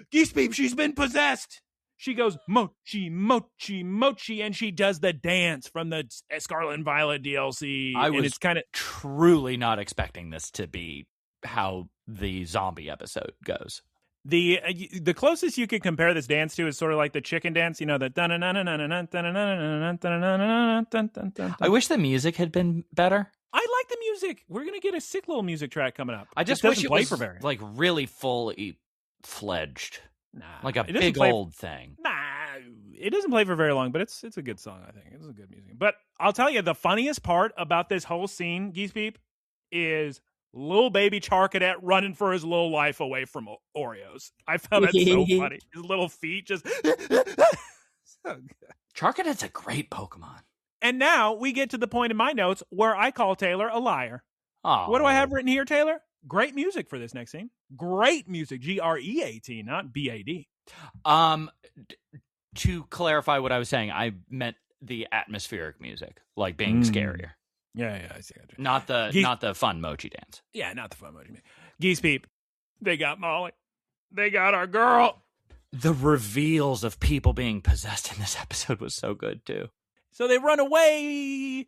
Geese Peep, she's been possessed. She goes, Mochi, Mochi, Mochi, and she does the dance from the Scarlet and Violet DLC. It's kind of truly not expecting this to be how the zombie episode goes. The closest you could compare this dance to is sort of like the chicken dance, you know, the I wish the music had been better. I like the music. We're gonna get a sick little music track coming up. I just wish it was like really fully fledged. Like a big old thing. Nah, it doesn't play for very long, but it's a good song, I think. It's a good music. But I'll tell you, the funniest part about this whole scene, Geese Peep, is little baby Charcadet running for his little life away from Oreos. I found that so funny. His little feet just... So good. Charcadet's a great Pokemon. And now we get to the point in my notes where I call Taylor a liar. Oh. What do I have written here, Taylor? Great music for this next scene. Great music. GREAT, not BAD. To clarify what I was saying, I meant the atmospheric music, like being scarier. Yeah, I see. Not the fun Mochi dance. Yeah, not the fun Mochi dance. Geese Peep, they got Molly. They got our girl. The reveals of people being possessed in this episode was so good, too. So they run away.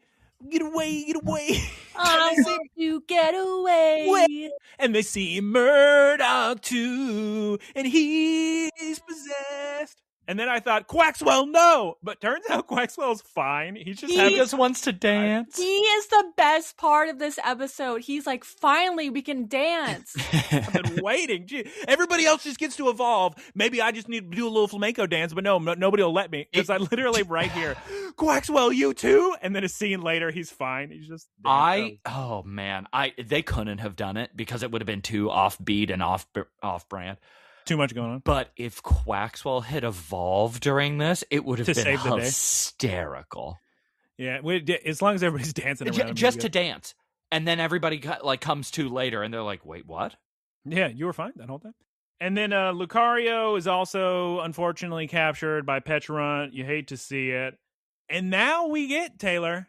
Get away, get away. I want to get away. And they see Murdoch, too. And he's possessed. And then I thought, Quaxwell, no! But turns out Quaxwell's fine. He just wants to dance. He is the best part of this episode. He's like, finally, we can dance. I've been waiting. Gee, everybody else just gets to evolve. Maybe I just need to do a little flamenco dance, but no, nobody will let me. Because I literally right here, Quaxwell, you too? And then a scene later, he's fine. He's just... Oh, man. They couldn't have done it because it would have been too offbeat and off-brand. Too much going on. But if Quaxwell had evolved during this, it would have been hysterical. Yeah, as long as everybody's dancing around. Just to dance. And then everybody comes to later, and they're like, wait, what? Yeah, you were fine that whole time. And then Lucario is also, unfortunately, captured by Pecharunt. You hate to see it. And now we get, Taylor,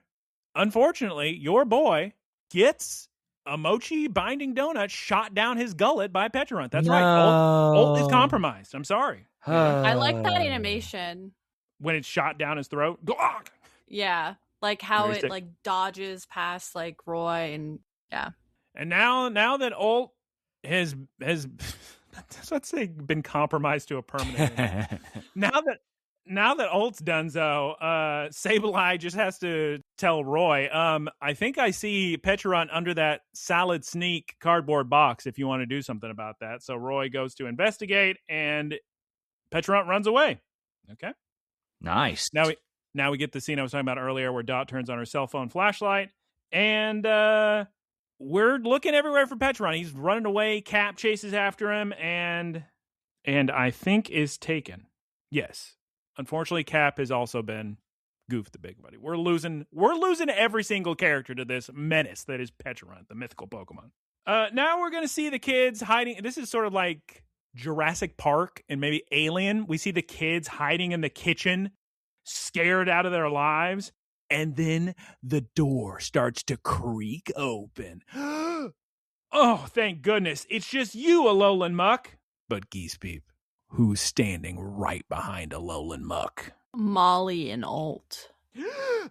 unfortunately, your boy gets... a Mochi binding donut shot down his gullet by Pecharunt. That's right. Old is compromised. I'm sorry. I like that animation. When it's shot down his throat. Yeah. Like how it like dodges past like Roy and yeah. And now that Old has let's say been compromised to a permanent Now that Olt's done so, Sableye just has to tell Roy, I think I see Pecharunt under that salad sneak cardboard box if you want to do something about that. So Roy goes to investigate, and Pecharunt runs away. Okay. Nice. Now we get the scene I was talking about earlier where Dot turns on her cell phone flashlight, and we're looking everywhere for Pecharunt. He's running away. Cap chases after him, and I think is taken. Yes. Unfortunately, Cap has also been Goof the Big Buddy. We're losing every single character to this menace that is Pecharunt, the mythical Pokemon. Now we're going to see the kids hiding. This is sort of like Jurassic Park and maybe Alien. We see the kids hiding in the kitchen, scared out of their lives. And then the door starts to creak open. Oh, thank goodness. It's just you, Alolan Muck. But Geese Peep, who's standing right behind Alolan Muck? Molly and Alt. Oh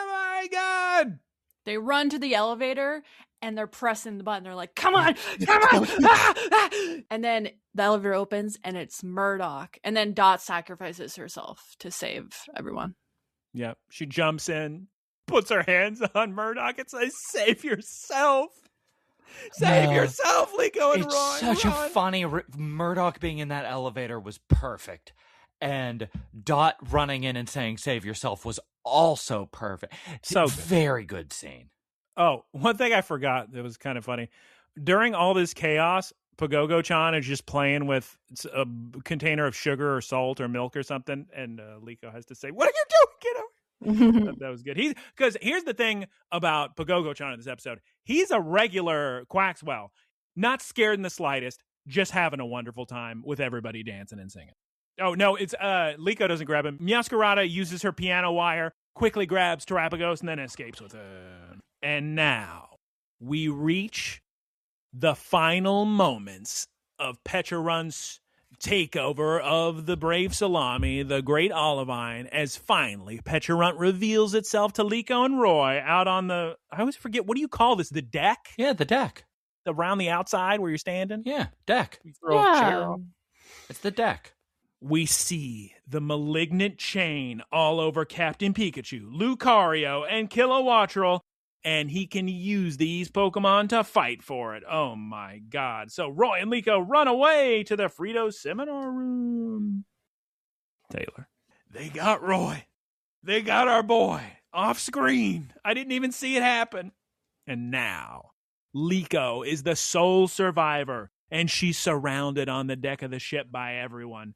my God! They run to the elevator and they're pressing the button. They're like, come on, come on! Ah, ah! And then the elevator opens and it's Murdoch. And then Dot sacrifices herself to save everyone. Yeah, she jumps in, puts her hands on Murdoch and says, save yourself! Save yourself, Liko and Roy. It's such a funny... Murdoch being in that elevator was perfect. And Dot running in and saying, save yourself was also perfect. So very good scene. Oh, one thing I forgot that was kind of funny. During all this chaos, Pagogo-chan is just playing with a container of sugar or salt or milk or something. And Liko has to say, what are you doing? Get over. That was good. Because here's the thing about Pagogo-chan in this episode. He's a regular Quaxwell, not scared in the slightest, just having a wonderful time with everybody dancing and singing. Oh, no, it's Liko doesn't grab him. Meowscarada uses her piano wire, quickly grabs Terapagos, and then escapes with it. And now we reach the final moments of Pecharunt's takeover of the Brave Salami, the Great Olivine, as finally Pecharunt reveals itself to Liko and Roy out on the, I always forget, what do you call this, the deck? Yeah, the deck. Around the outside where you're standing? Yeah, deck. You throw a chair off. It's the deck. We see the malignant chain all over Captain Pikachu, Lucario, and Kilowattrel, and he can use these Pokemon to fight for it. Oh my God. So Roy and Liko run away to the Frito seminar room. Taylor. They got Roy. They got our boy off screen. I didn't even see it happen. And now, Liko is the sole survivor, and she's surrounded on the deck of the ship by everyone.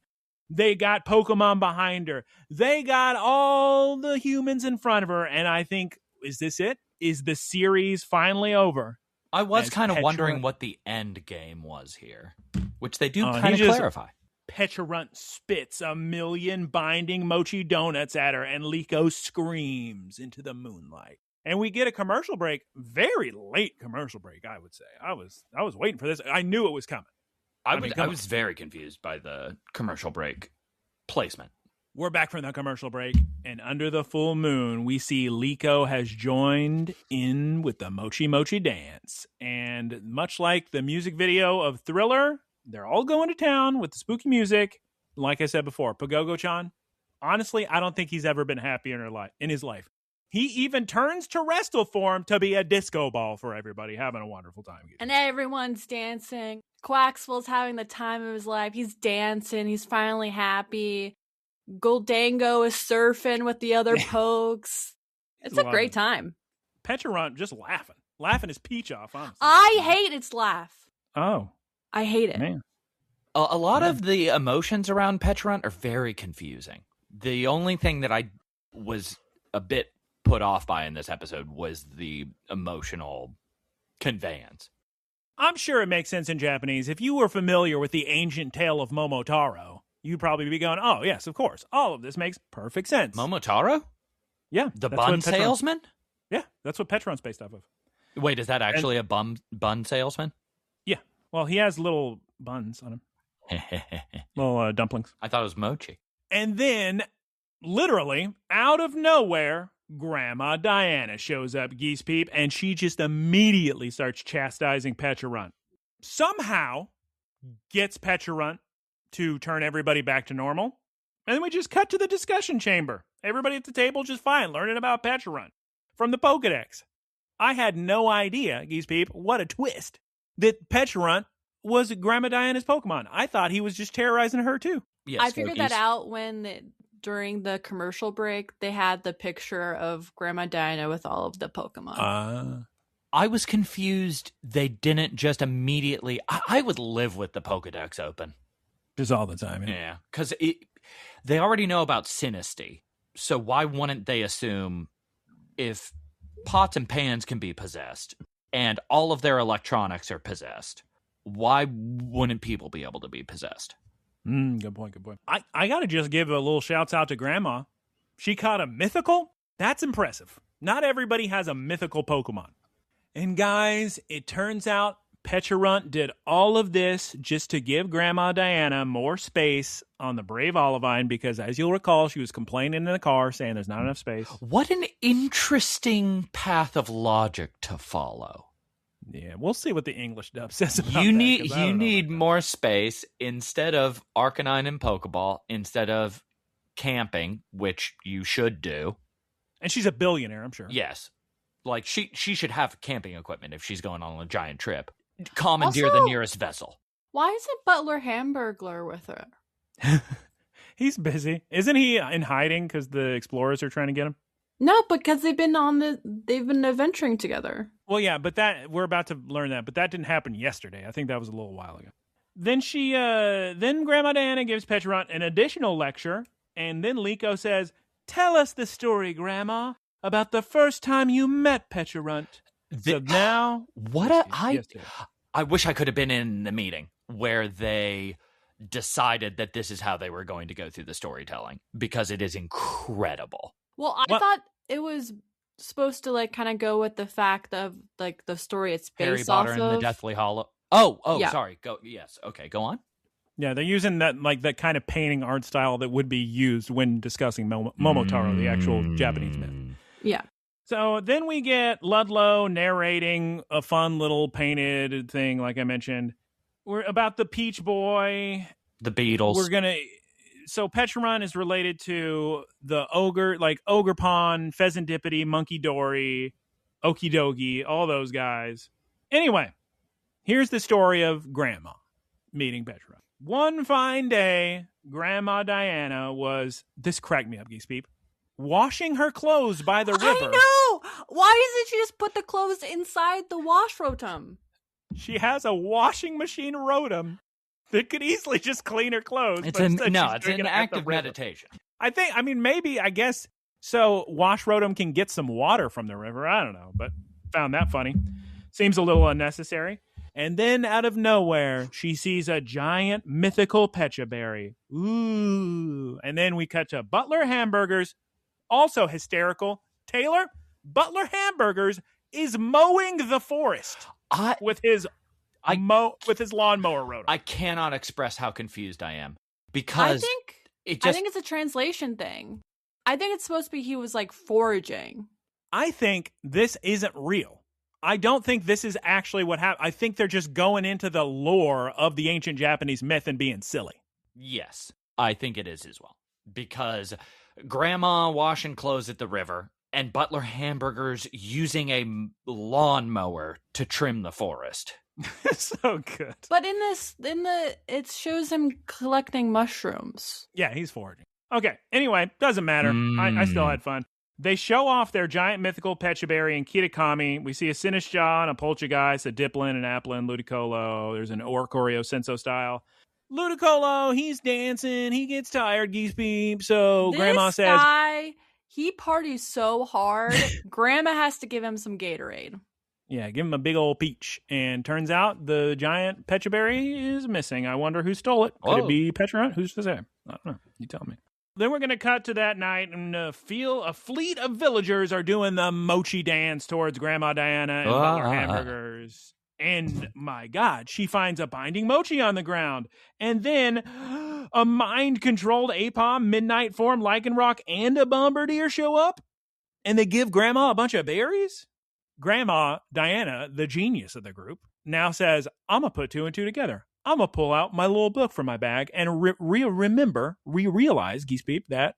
They got Pokemon behind her. They got all the humans in front of her, and I think, is this it? Is the series finally over? I was kind of wondering what the end game was here, which they do kind of clarify. Pecharunt spits 1,000,000 binding Mochi donuts at her, and Liko screams into the moonlight. And we get a commercial break, very late commercial break, I would say. I was waiting for this. I knew it was coming. I was very confused by the commercial break placement. We're back from the commercial break, and under the full moon, we see Liko has joined in with the Mochi Mochi dance. And much like the music video of Thriller, they're all going to town with the spooky music. Like I said before, Pagogo-chan, honestly, I don't think he's ever been happier in his life. He even turns Terestal form to be a disco ball for everybody, having a wonderful time. And everyone's dancing. Quaxwell's having the time of his life. He's dancing. He's finally happy. Goldango is surfing with the other pokes. It's a great time. Pecharunt just laughing his peach off, honestly. I hate its laugh. Oh. I hate it. Man. A lot of the emotions around Pecharunt are very confusing. The only thing that I was a bit put off by in this episode was the emotional conveyance. I'm sure it makes sense in Japanese. If you were familiar with the ancient tale of Momotaro, you'd probably be going, oh, yes, of course. All of this makes perfect sense. Momotaro? Yeah. The bun salesman? Yeah, that's what Pecharunt's based off of. Wait, is that actually a bun salesman? Yeah. Well, he has little buns on him. Little dumplings. I thought it was Mochi. And then, literally, out of nowhere, Grandma Diana shows up, Geese Peep, and she just immediately starts chastising Pecharunt. Somehow gets Pecharunt to turn everybody back to normal. And then we just cut to the discussion chamber. Everybody at the table just fine, learning about Pecharunt from the Pokedex. I had no idea, Geese Peep, what a twist, that Pecharunt was Grandma Diana's Pokemon. I thought he was just terrorizing her, too. Yes, I figured that out when during the commercial break, they had the picture of Grandma Diana with all of the Pokemon. I was confused. They didn't just immediately... I would live with the Pokedex open. Just all the time. Yeah, because they already know about Sinisty. So why wouldn't they assume if pots and pans can be possessed and all of their electronics are possessed, why wouldn't people be able to be possessed? Good point. I got to just give a little shouts out to Grandma. She caught a mythical? That's impressive. Not everybody has a mythical Pokemon. And guys, it turns out Pecharunt did all of this just to give Grandma Diana more space on the Brave Olivine because, as you'll recall, she was complaining in the car saying there's not enough space. What an interesting path of logic to follow. Yeah, we'll see what the English dub says about that. You need more space instead of Arcanine and Pokeball, instead of camping, which you should do. And she's a billionaire, I'm sure. Yes. Like, she should have camping equipment if she's going on a giant trip. Commandeer the nearest vessel. Why isn't Butler Hamburglar with her? He's busy. Isn't he in hiding because the explorers are trying to get him? No, because they've been adventuring together. Well, yeah, but we're about to learn that, but that didn't happen yesterday. I think that was a little while ago. Then then Grandma Diana gives Pecharunt an additional lecture, and then Liko says, "Tell us the story, Grandma, about the first time you met Pecharunt." So now, I wish I could have been in the meeting where they decided that this is how they were going to go through the storytelling, because it is incredible. Well, I thought it was supposed to kind of go with the fact of the story it's based Harry off Potter of. and the Deathly Hallow. Oh, yeah. Sorry. Go on. Yeah, they're using that kind of painting art style that would be used when discussing Momotaro, the actual Japanese myth. Yeah. So then we get Ludlow narrating a fun little painted thing, like I mentioned. We're about the Peach Boy. The Beatles. So Pecharunt is related to the ogre, like Ogerpon, Pheasantipity, Monkey Dory, Okidogi, all those guys. Anyway, here's the story of Grandma meeting Pecharunt. One fine day, Grandma Diana this cracked me up, Geese Peep, washing her clothes by the river. I know! Why doesn't she just put the clothes inside the wash rotom? She has a washing machine rotom that could easily just clean her clothes. It's an act of meditation. I guess, so wash rotom can get some water from the river. I don't know, but found that funny. Seems a little unnecessary. And then out of nowhere, she sees a giant mythical Pecha berry. Ooh. And then we cut to Butler Hamburgers, also hysterical. Taylor, Butler Hamburgers is mowing the forest with his lawnmower rotor. I cannot express how confused I am because I think it's a translation thing. I think it's supposed to be he was like foraging. I think this isn't real. I don't think this is actually what happened. I think they're just going into the lore of the ancient Japanese myth and being silly. Yes, I think it is as well. Because Grandma washing clothes at the river and Butler Hamburgers using a lawnmower to trim the forest. So good. But it shows him collecting mushrooms. Yeah, he's foraging. Okay, anyway, doesn't matter. I still had fun. They show off their giant mythical Pecha berry and Kitakami. We see a Sinistcha and a Poltergeist, a Diplin, an Applin, Ludicolo. There's an Oreo Senso style. Ludicolo, he's dancing. He gets tired, Geese Peep. So Grandma says... This guy, he parties so hard, Grandma has to give him some Gatorade. Yeah, give him a big old peach. And turns out the giant Pecha berry is missing. I wonder who stole it. Could it be Petra? Who's to say? I don't know. You tell me. Then we're going to cut to that night, and a fleet of villagers are doing the Mochi dance towards Grandma Diana and Butler Hamburgers. And, my God, she finds a binding Mochi on the ground. And then a mind-controlled Apom, Midnight Form, Lycanroc, and a Bombardier show up. And they give Grandma a bunch of berries. Grandma Diana, the genius of the group, now says, I'm going to put two and two together. I'm going to pull out my little book from my bag and realize, Geese Peep, that.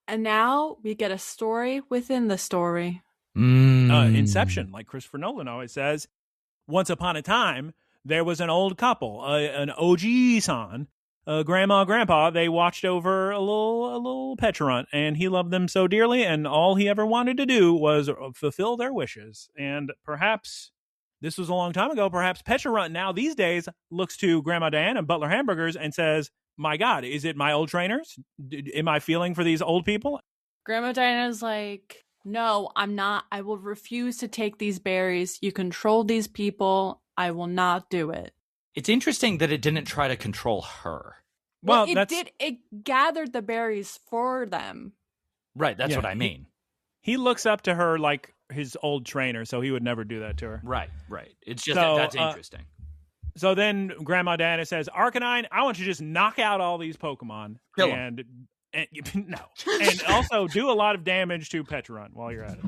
And now we get a story within the story. Inception, like Christopher Nolan always says. Once upon a time, there was an old couple, an OG-san, grandma, grandpa. They watched over a little Pecharunt, and he loved them so dearly, and all he ever wanted to do was fulfill their wishes. And perhaps... this was a long time ago. Perhaps Pecharunt now these days looks to Grandma Diana and Butler Hamburgers and says, my God, is it my old trainers? Am I feeling for these old people? Grandma Diana's like, no, I'm not. I will refuse to take these berries. You control these people. I will not do it. It's interesting that it didn't try to control her. Well, it gathered the berries for them. Right, that's what I mean. He looks up to her like his old trainer, so he would never do that to her. Right. It's just that's interesting. So then Grandma Diana says, Arcanine, I want you to just knock out all these Pokemon. Kill and also do a lot of damage to Pecharunt while you're at it.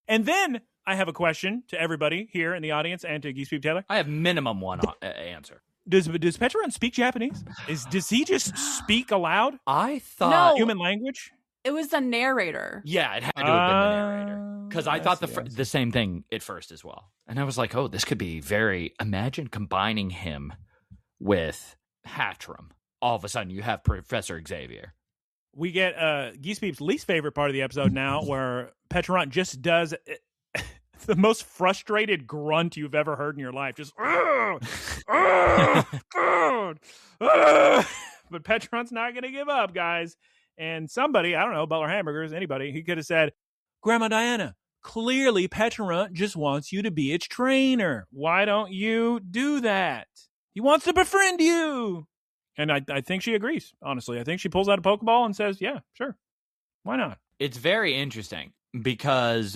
And then I have a question to everybody here in the audience and to Geese Peep Taylor. I have minimum one answer. Does Pecharunt speak Japanese? Does he just speak aloud? I thought human language? It was the narrator. Yeah, it had to have been the narrator. Because I thought the same thing at first as well. And I was like, oh, this could be imagine combining him with Hatchram. All of a sudden, you have Professor Xavier. We get Geese Peep's least favorite part of the episode now, where Pecharunt just does the most frustrated grunt you've ever heard in your life. Just, but Pecharunt's not going to give up, guys. And somebody, I don't know, Butler Hamburgers, anybody, he could have said, Grandma Diana, clearly Pecharunt just wants you to be its trainer. Why don't you do that? He wants to befriend you. And I think she agrees, honestly. I think she pulls out a Pokeball and says, yeah, sure. Why not? It's very interesting because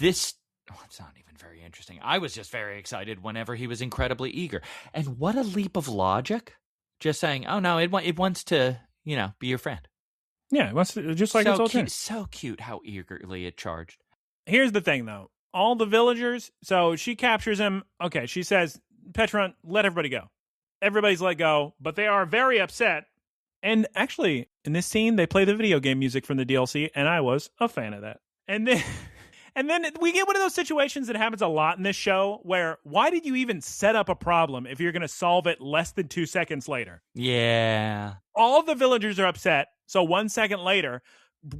it's not even very interesting. I was just very excited whenever he was incredibly eager. And what a leap of logic. Just saying, oh, no, it wants to, be your friend. Yeah, it wants to, just like its old trainer. So cute how eagerly it charged. Here's the thing, though. All the villagers, so she captures him. Okay, she says, Pecharunt, let everybody go. Everybody's let go, but they are very upset. And actually, in this scene, they play the video game music from the DLC, and I was a fan of that. And And then we get one of those situations that happens a lot in this show where why did you even set up a problem if you're going to solve it less than 2 seconds later? Yeah. All the villagers are upset. So 1 second later,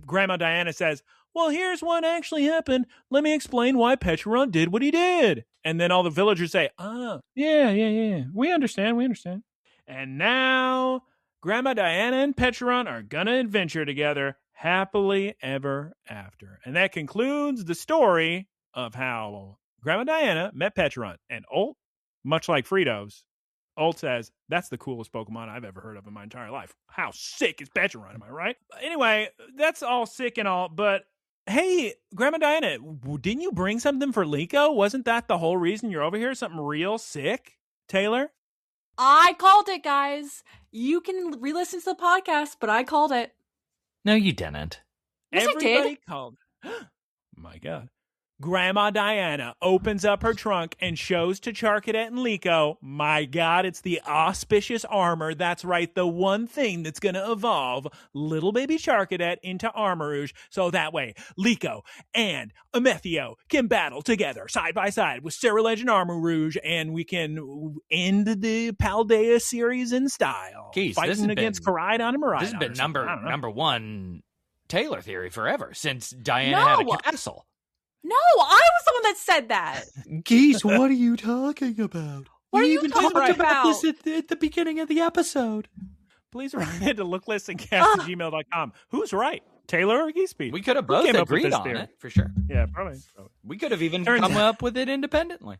Grandma Diana says, well, here's what actually happened. Let me explain why Petron did what he did. And then all the villagers say, yeah. We understand. And now Grandma Diana and Petron are going to adventure together happily ever after. And that concludes the story of how Grandma Diana met Petron. And Olt, much like Fritos, Olt says, that's the coolest Pokemon I've ever heard of in my entire life. How sick is Petron, am I right? Anyway, that's all sick and all, but hey, Grandma Diana, didn't you bring something for Liko? Wasn't that the whole reason you're over here? Something real sick, Taylor? I called it, guys. You can re-listen to the podcast, but I called it. No, you didn't. Yes, Everybody I did. called. My God. Grandma Diana opens up her trunk and shows to Charcadet and Liko, my God, it's the auspicious armor. That's right, the one thing that's going to evolve little baby Charcadet into Armarouge. So that way, Liko and Amethio can battle together side by side with Ceruledge and Armarouge, and we can end the Paldea series in style. Geese, fighting against Koraidon and Miraidon. This has been number one Taylor theory forever since Diana had a castle. No, I was the one that said that. Geese, what are you talking about? What are you even talking talked about? this at the beginning of the episode. Please write it to looklistencast@gmail.com. Who's right? Taylor or Geese Pete? We could have both agreed on it, for sure. Yeah, probably. We could have even come up with it independently.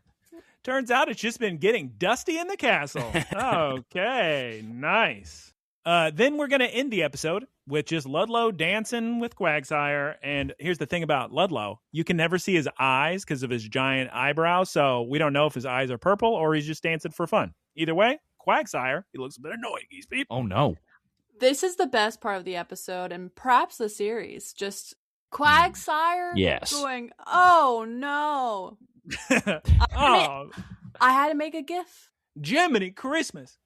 Turns out it's just been getting dusty in the castle. Okay, nice. Then we're going to end the episode with just Ludlow dancing with Quagsire. And here's the thing about Ludlow. You can never see his eyes because of his giant eyebrows, so we don't know if his eyes are purple or he's just dancing for fun. Either way, Quagsire, he looks a bit annoying, Geese Pete. Oh, no. This is the best part of the episode and perhaps the series. Just Quagsire going, oh, no. I had to make a GIF. Jiminy Christmas.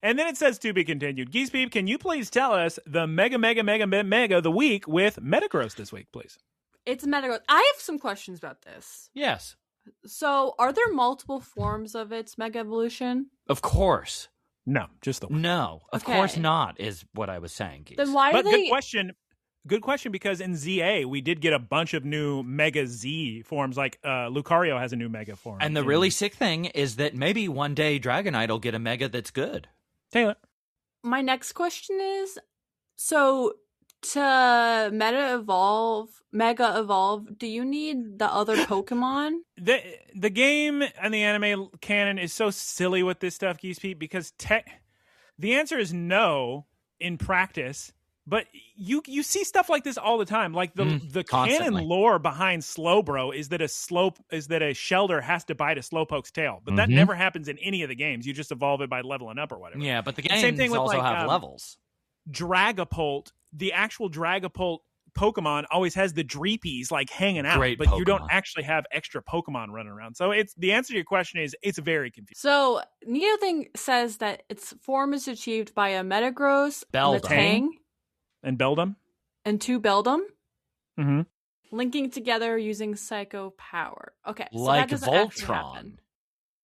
And then it says to be continued. Geese Peep, can you please tell us the mega of the week with Metagross this week, please? It's Metagross. I have some questions about this. Yes. So, are there multiple forms of its Mega Evolution? Of course. No, just the one. No, of course not, is what I was saying, Geese. Then why are they... Good question, because in ZA, we did get a bunch of new Mega Z forms, like Lucario has a new Mega form. And the really sick thing is that maybe one day Dragonite will get a Mega that's good. Taylor. My next question is, so to Mega Evolve, do you need the other Pokemon? The game and the anime canon is so silly with this stuff, Geese Pete, because the answer is no in practice. But you see stuff like this all the time. Like the canon lore behind Slowbro is that a Shelder has to bite a Slowpoke's tail. But that never happens in any of the games. You just evolve it by leveling up or whatever. Yeah, but the games also have levels. Dragapult, the actual Dragapult Pokemon always has the Dreepies like hanging out. Great but Pokemon. You don't actually have extra Pokemon running around. So it's the answer to your question is it's very confusing. So Nidothing says that its form is achieved by a Metagross, a Tang, and Beldum? And 2 Beldum? Mm-hmm. Linking together using Psycho Power. Okay, so like that doesn't Voltron.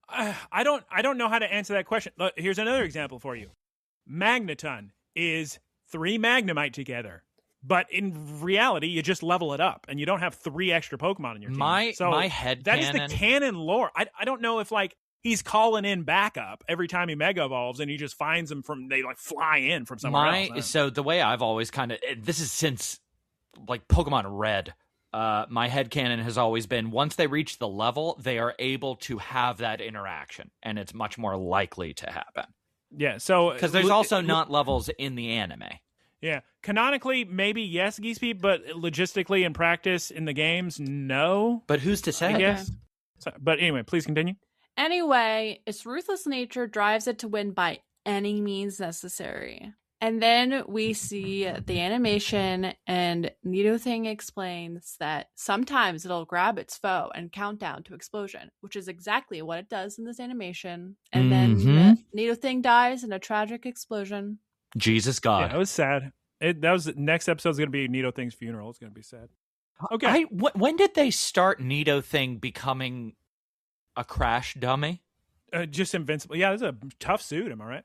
I don't know how to answer that question. Look, here's another example for you. Magneton is 3 Magnemite together. But in reality, you just level it up, and you don't have 3 extra Pokemon in your team. My head that is the canon lore. I don't know if, like, he's calling in backup every time he Mega Evolves, and he just finds them they like fly in from somewhere else. So the way I've always this is since like Pokemon Red, my headcanon has always been once they reach the level, they are able to have that interaction, and it's much more likely to happen. Yeah, so because there's also not levels in the anime. Yeah, canonically, maybe yes, Geese Pete, but logistically in practice in the games, no. But who's to say? I guess. So, but anyway, please continue. Anyway, its ruthless nature drives it to win by any means necessary. And then we see the animation, and Nidothing explains that sometimes it'll grab its foe and count down to explosion, which is exactly what it does in this animation. And then Nidothing dies in a tragic explosion. Jesus God. Yeah, that was sad. Next episode's going to be Nidothing's funeral. It's going to be sad. Okay. When did they start Nido thing becoming a crash dummy? Just invincible. Yeah, it's a tough suit. Am I right?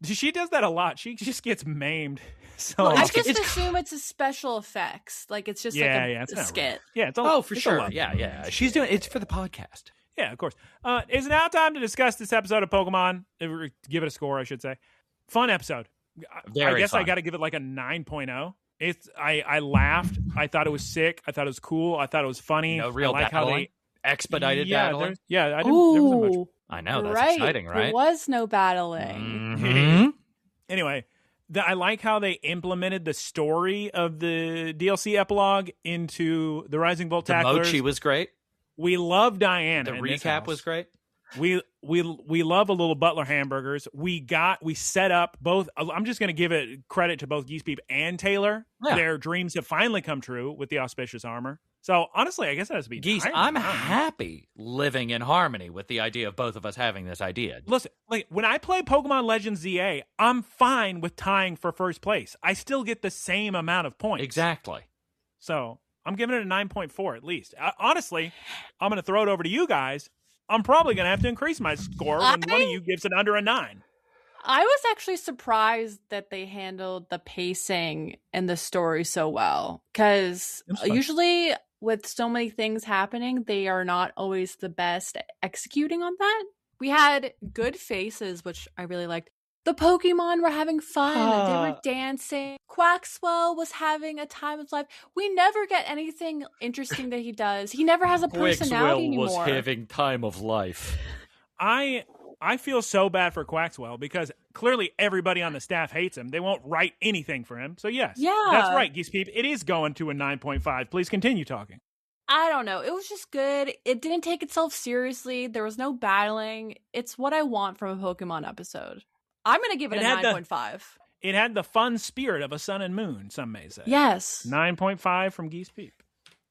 She does that a lot. She just gets maimed. So I just assume it's a special effects. Like it's just a skit. Real. Yeah, it's for sure. Yeah. She's doing it's for the podcast. Yeah, of course. It's now time to discuss this episode of Pokemon. Give it a score, I should say. Fun episode. I guess fun. I got to give it like a 9.0. I laughed. I thought it was sick. I thought it was cool. I thought it was funny. No real like battling. How they expedited battling. Yeah, there wasn't much. I know, that's exciting, right? There was no battling. Mm-hmm. Anyway, I like how they implemented the story of the DLC epilogue into the Rising Volt Tacklers. The Mochi was great. We love Diana. The recap was great. We love a little Butler hamburgers. We set up both. I'm just going to give it credit to both Geese, Peep, and Taylor. Yeah. Their dreams have finally come true with the auspicious armor. So honestly, I guess that has to be Geese. I'm happy living in harmony with the idea of both of us having this idea. Listen, like when I play Pokemon Legends ZA, I'm fine with tying for first place. I still get the same amount of points. Exactly. So I'm giving it a 9.4 at least. Honestly, I'm going to throw it over to you guys. I'm probably going to have to increase my score when one of you gives it under a 9. I was actually surprised that they handled the pacing and the story so well. Because usually with so many things happening, they are not always the best at executing on that. We had good faces, which I really liked. The Pokemon were having fun. They were dancing. Quaxwell was having a time of life. We never get anything interesting that he does. He never has a personality anymore. Was having time of life. I feel so bad for Quaxwell because clearly everybody on the staff hates him. They won't write anything for him. So yes, that's right, Geese Peep. It is going to a 9.5. Please continue talking. I don't know. It was just good. It didn't take itself seriously. There was no battling. It's what I want from a Pokemon episode. I'm going to give it a 9.5. It had the fun spirit of a Sun and Moon, some may say. Yes. 9.5 from Geese Peep.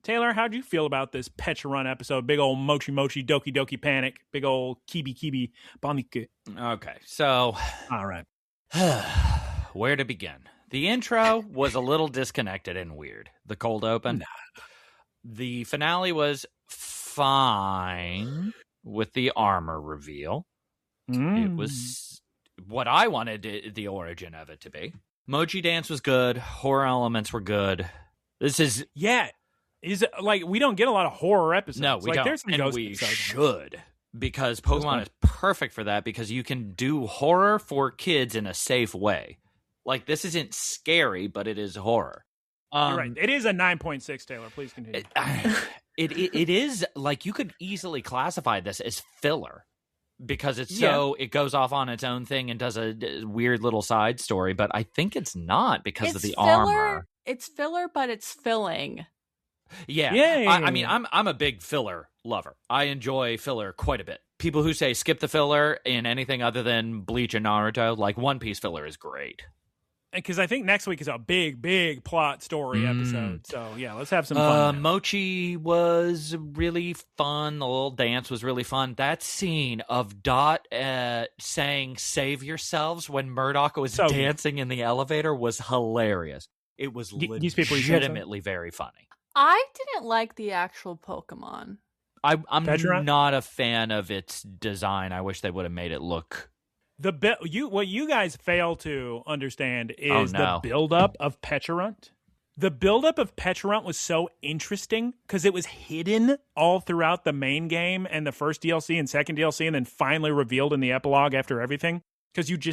Taylor, how'd you feel about this Pecha Run episode? Big old Mochi Mochi Doki Doki Panic. Big old Kibi Kibi Bonike. Okay, so... All right. Where to begin? The intro was a little disconnected and weird. The cold open. Nah. The finale was fine with the armor reveal. It was what I wanted the origin of it to be. Mochi Dance was good. Horror elements were good. This is... Yeah. Is like we don't get a lot of horror episodes. No, we don't. There's some and we should. Because Pokemon is perfect for that because you can do horror for kids in a safe way. Like, this isn't scary, but it is horror. You're right. It is a 9.6, Taylor. Please continue. It is, like, you could easily classify this as filler. Because it goes off on its own thing and does a weird little side story, but I think it's not because of the armor. It's filler, but it's filling. Yeah. I mean, I'm a big filler lover. I enjoy filler quite a bit. People who say skip the filler in anything other than Bleach and Naruto, like One Piece filler is great. Because I think next week is a big plot story episode. So, yeah, let's have some fun. Mochi was really fun. The little dance was really fun. That scene of Dot saying, "Save yourselves," when Murdoch was dancing in the elevator was hilarious. It was legitimately very funny. I didn't like the actual Pokemon. I'm not a fan of its design. I wish they would have made it look... What you guys fail to understand is the buildup of Pecharunt. The buildup of Pecharunt was so interesting because it was hidden all throughout the main game and the first DLC and second DLC, and then finally revealed in the epilogue after everything. Because you'd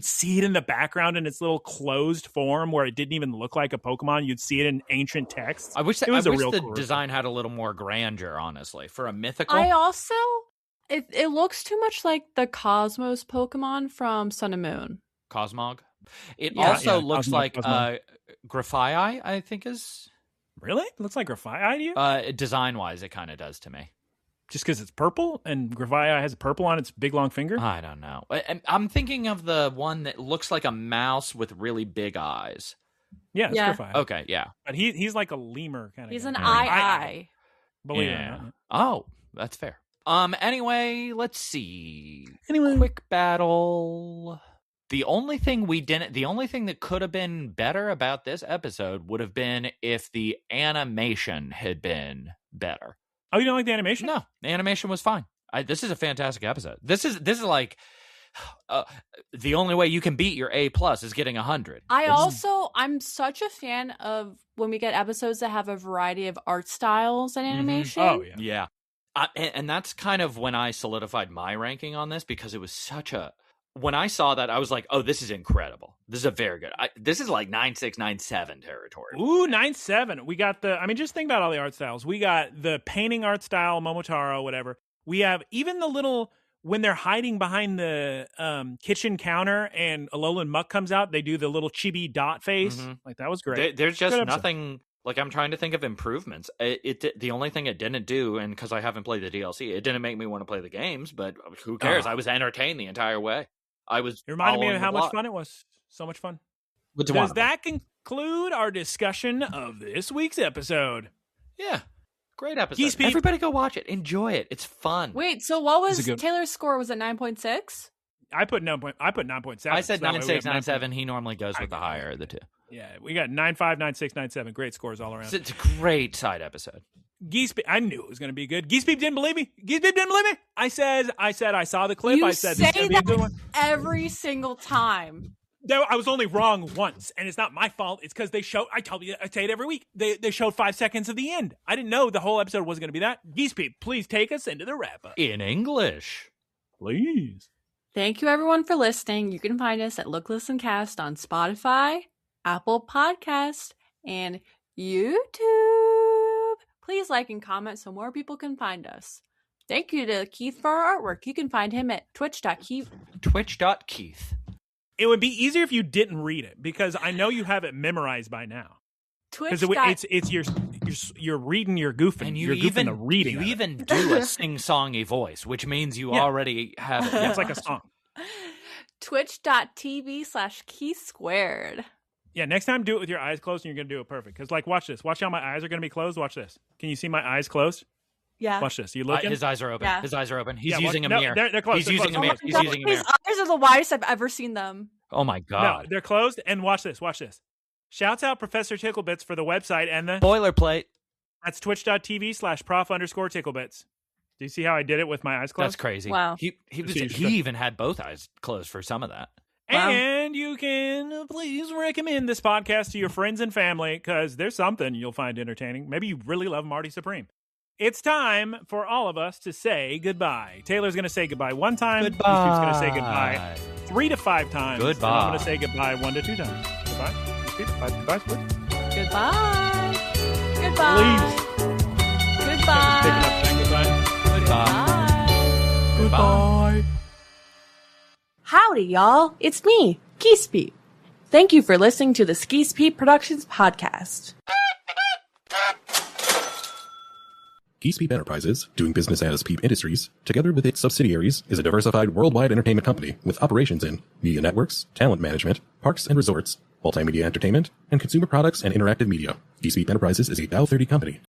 see it in the background in its little closed form where it didn't even look like a Pokemon. You'd see it in ancient text. I wish the design had a little more grandeur, honestly, for a mythical. I also... It looks too much like the Cosmos Pokemon from Sun and Moon. Cosmog? It also looks like Grafai, I think is... Really? It looks like Grafai to you? Design-wise, it kind of does to me. Just because it's purple and Grafai has purple on its big, long finger? I don't know. I'm thinking of the one that looks like a mouse with really big eyes. Yeah, it's Grafai. Okay, yeah. But he's like a lemur kind of He's guy. An eye. Believe it or not. Oh, that's fair. Anyway, let's see. Quick battle. The only thing that could have been better about this episode would have been if the animation had been better. Oh, you don't like the animation? No, the animation was fine. This is a fantastic episode. This is like the only way you can beat your A+ is getting 100. I'm such a fan of when we get episodes that have a variety of art styles and animation. Oh, yeah. Yeah. And that's kind of when I solidified my ranking on this, because it was such a... When I saw that, I was like, oh, this is incredible. This is a very good... this is like 9.6, 9.7 territory. Ooh, 9.7. We got just think about all the art styles. We got the painting art style, Momotaro, whatever. We have even the little... When they're hiding behind the kitchen counter and Alolan Muck comes out, they do the little chibi dot face. Mm-hmm. Like, that was great. There's just nothing... Like, I'm trying to think of improvements. The only thing it didn't do, and because I haven't played the DLC, it didn't make me want to play the games, but who cares? I was entertained the entire way. It reminded me of how much fun it was. So much fun. Does that conclude our discussion of this week's episode? Yeah. Great episode. Everybody go watch it. Enjoy it. It's fun. Wait, so what was Taylor's score? Was it 9.6? I put 9.7. I said 9.6, 9.7. He normally goes with the higher of the two. Yeah, we got 9.5, 9.6, 9.7. Great scores all around. It's a great side episode. Geese Peep, I knew it was going to be good. Geese Peep didn't believe me. I said I saw the clip. I said this is going to be a good one. Every single time. I was only wrong once, and it's not my fault. It's because they showed. I say it every week. They showed 5 seconds of the end. I didn't know the whole episode wasn't going to be that. Geese Peep, please take us into the wrap up in English, please. Thank you, everyone, for listening. You can find us at Look Listen Cast on Spotify, Apple Podcast, and YouTube. Please like and comment so more people can find us. Thank you to Keith for our artwork. You can find him at twitch.keith. Twitch.keith. It would be easier if you didn't read it, because I know you have it memorized by now. Twitch. It's you're reading, you're goofing, and you're goofing the reading. You even do a sing-songy voice, which means you already have it. Yeah, it's like a song. Twitch.tv/Keith Squared. Yeah, next time do it with your eyes closed, and you're gonna do it perfect. Because watch this. Watch how my eyes are gonna be closed. Watch this. Can you see my eyes closed? Yeah. Watch this. You looking? His eyes are open. Yeah. His eyes are open. He's using a mirror. They're closed. He's using a mirror. He's using a mirror. His eyes are the widest I've ever seen them. Oh my god. No, they're closed. And watch this. Watch this. Shouts out Professor Ticklebits for the website and the boilerplate. That's twitch.tv/prof_ticklebits. Do you see how I did it with my eyes closed? That's crazy. Wow. He even had both eyes closed for some of that. Wow. And you can please recommend this podcast to your friends and family, because there's something you'll find entertaining. Maybe you really love MArty Supreme. It's time for all of us to say goodbye. Taylor's going to say goodbye 1 time. Goodbye. Steve's going to say goodbye 3 to 5 times. Goodbye. And I'm going to say goodbye 1 to 2 times. Goodbye. Goodbye. Goodbye. Goodbye. Please. Goodbye. Pick it up. Say goodbye. Goodbye. Goodbye. Howdy, y'all. It's me, Geese Peep. Thank you for listening to the Geese Peep Productions podcast. Geese Peep Enterprises, doing business as Peep Industries, together with its subsidiaries, is a diversified worldwide entertainment company with operations in media networks, talent management, parks and resorts, multimedia entertainment, and consumer products and interactive media. Geese Peep Enterprises is a Dow 30 company.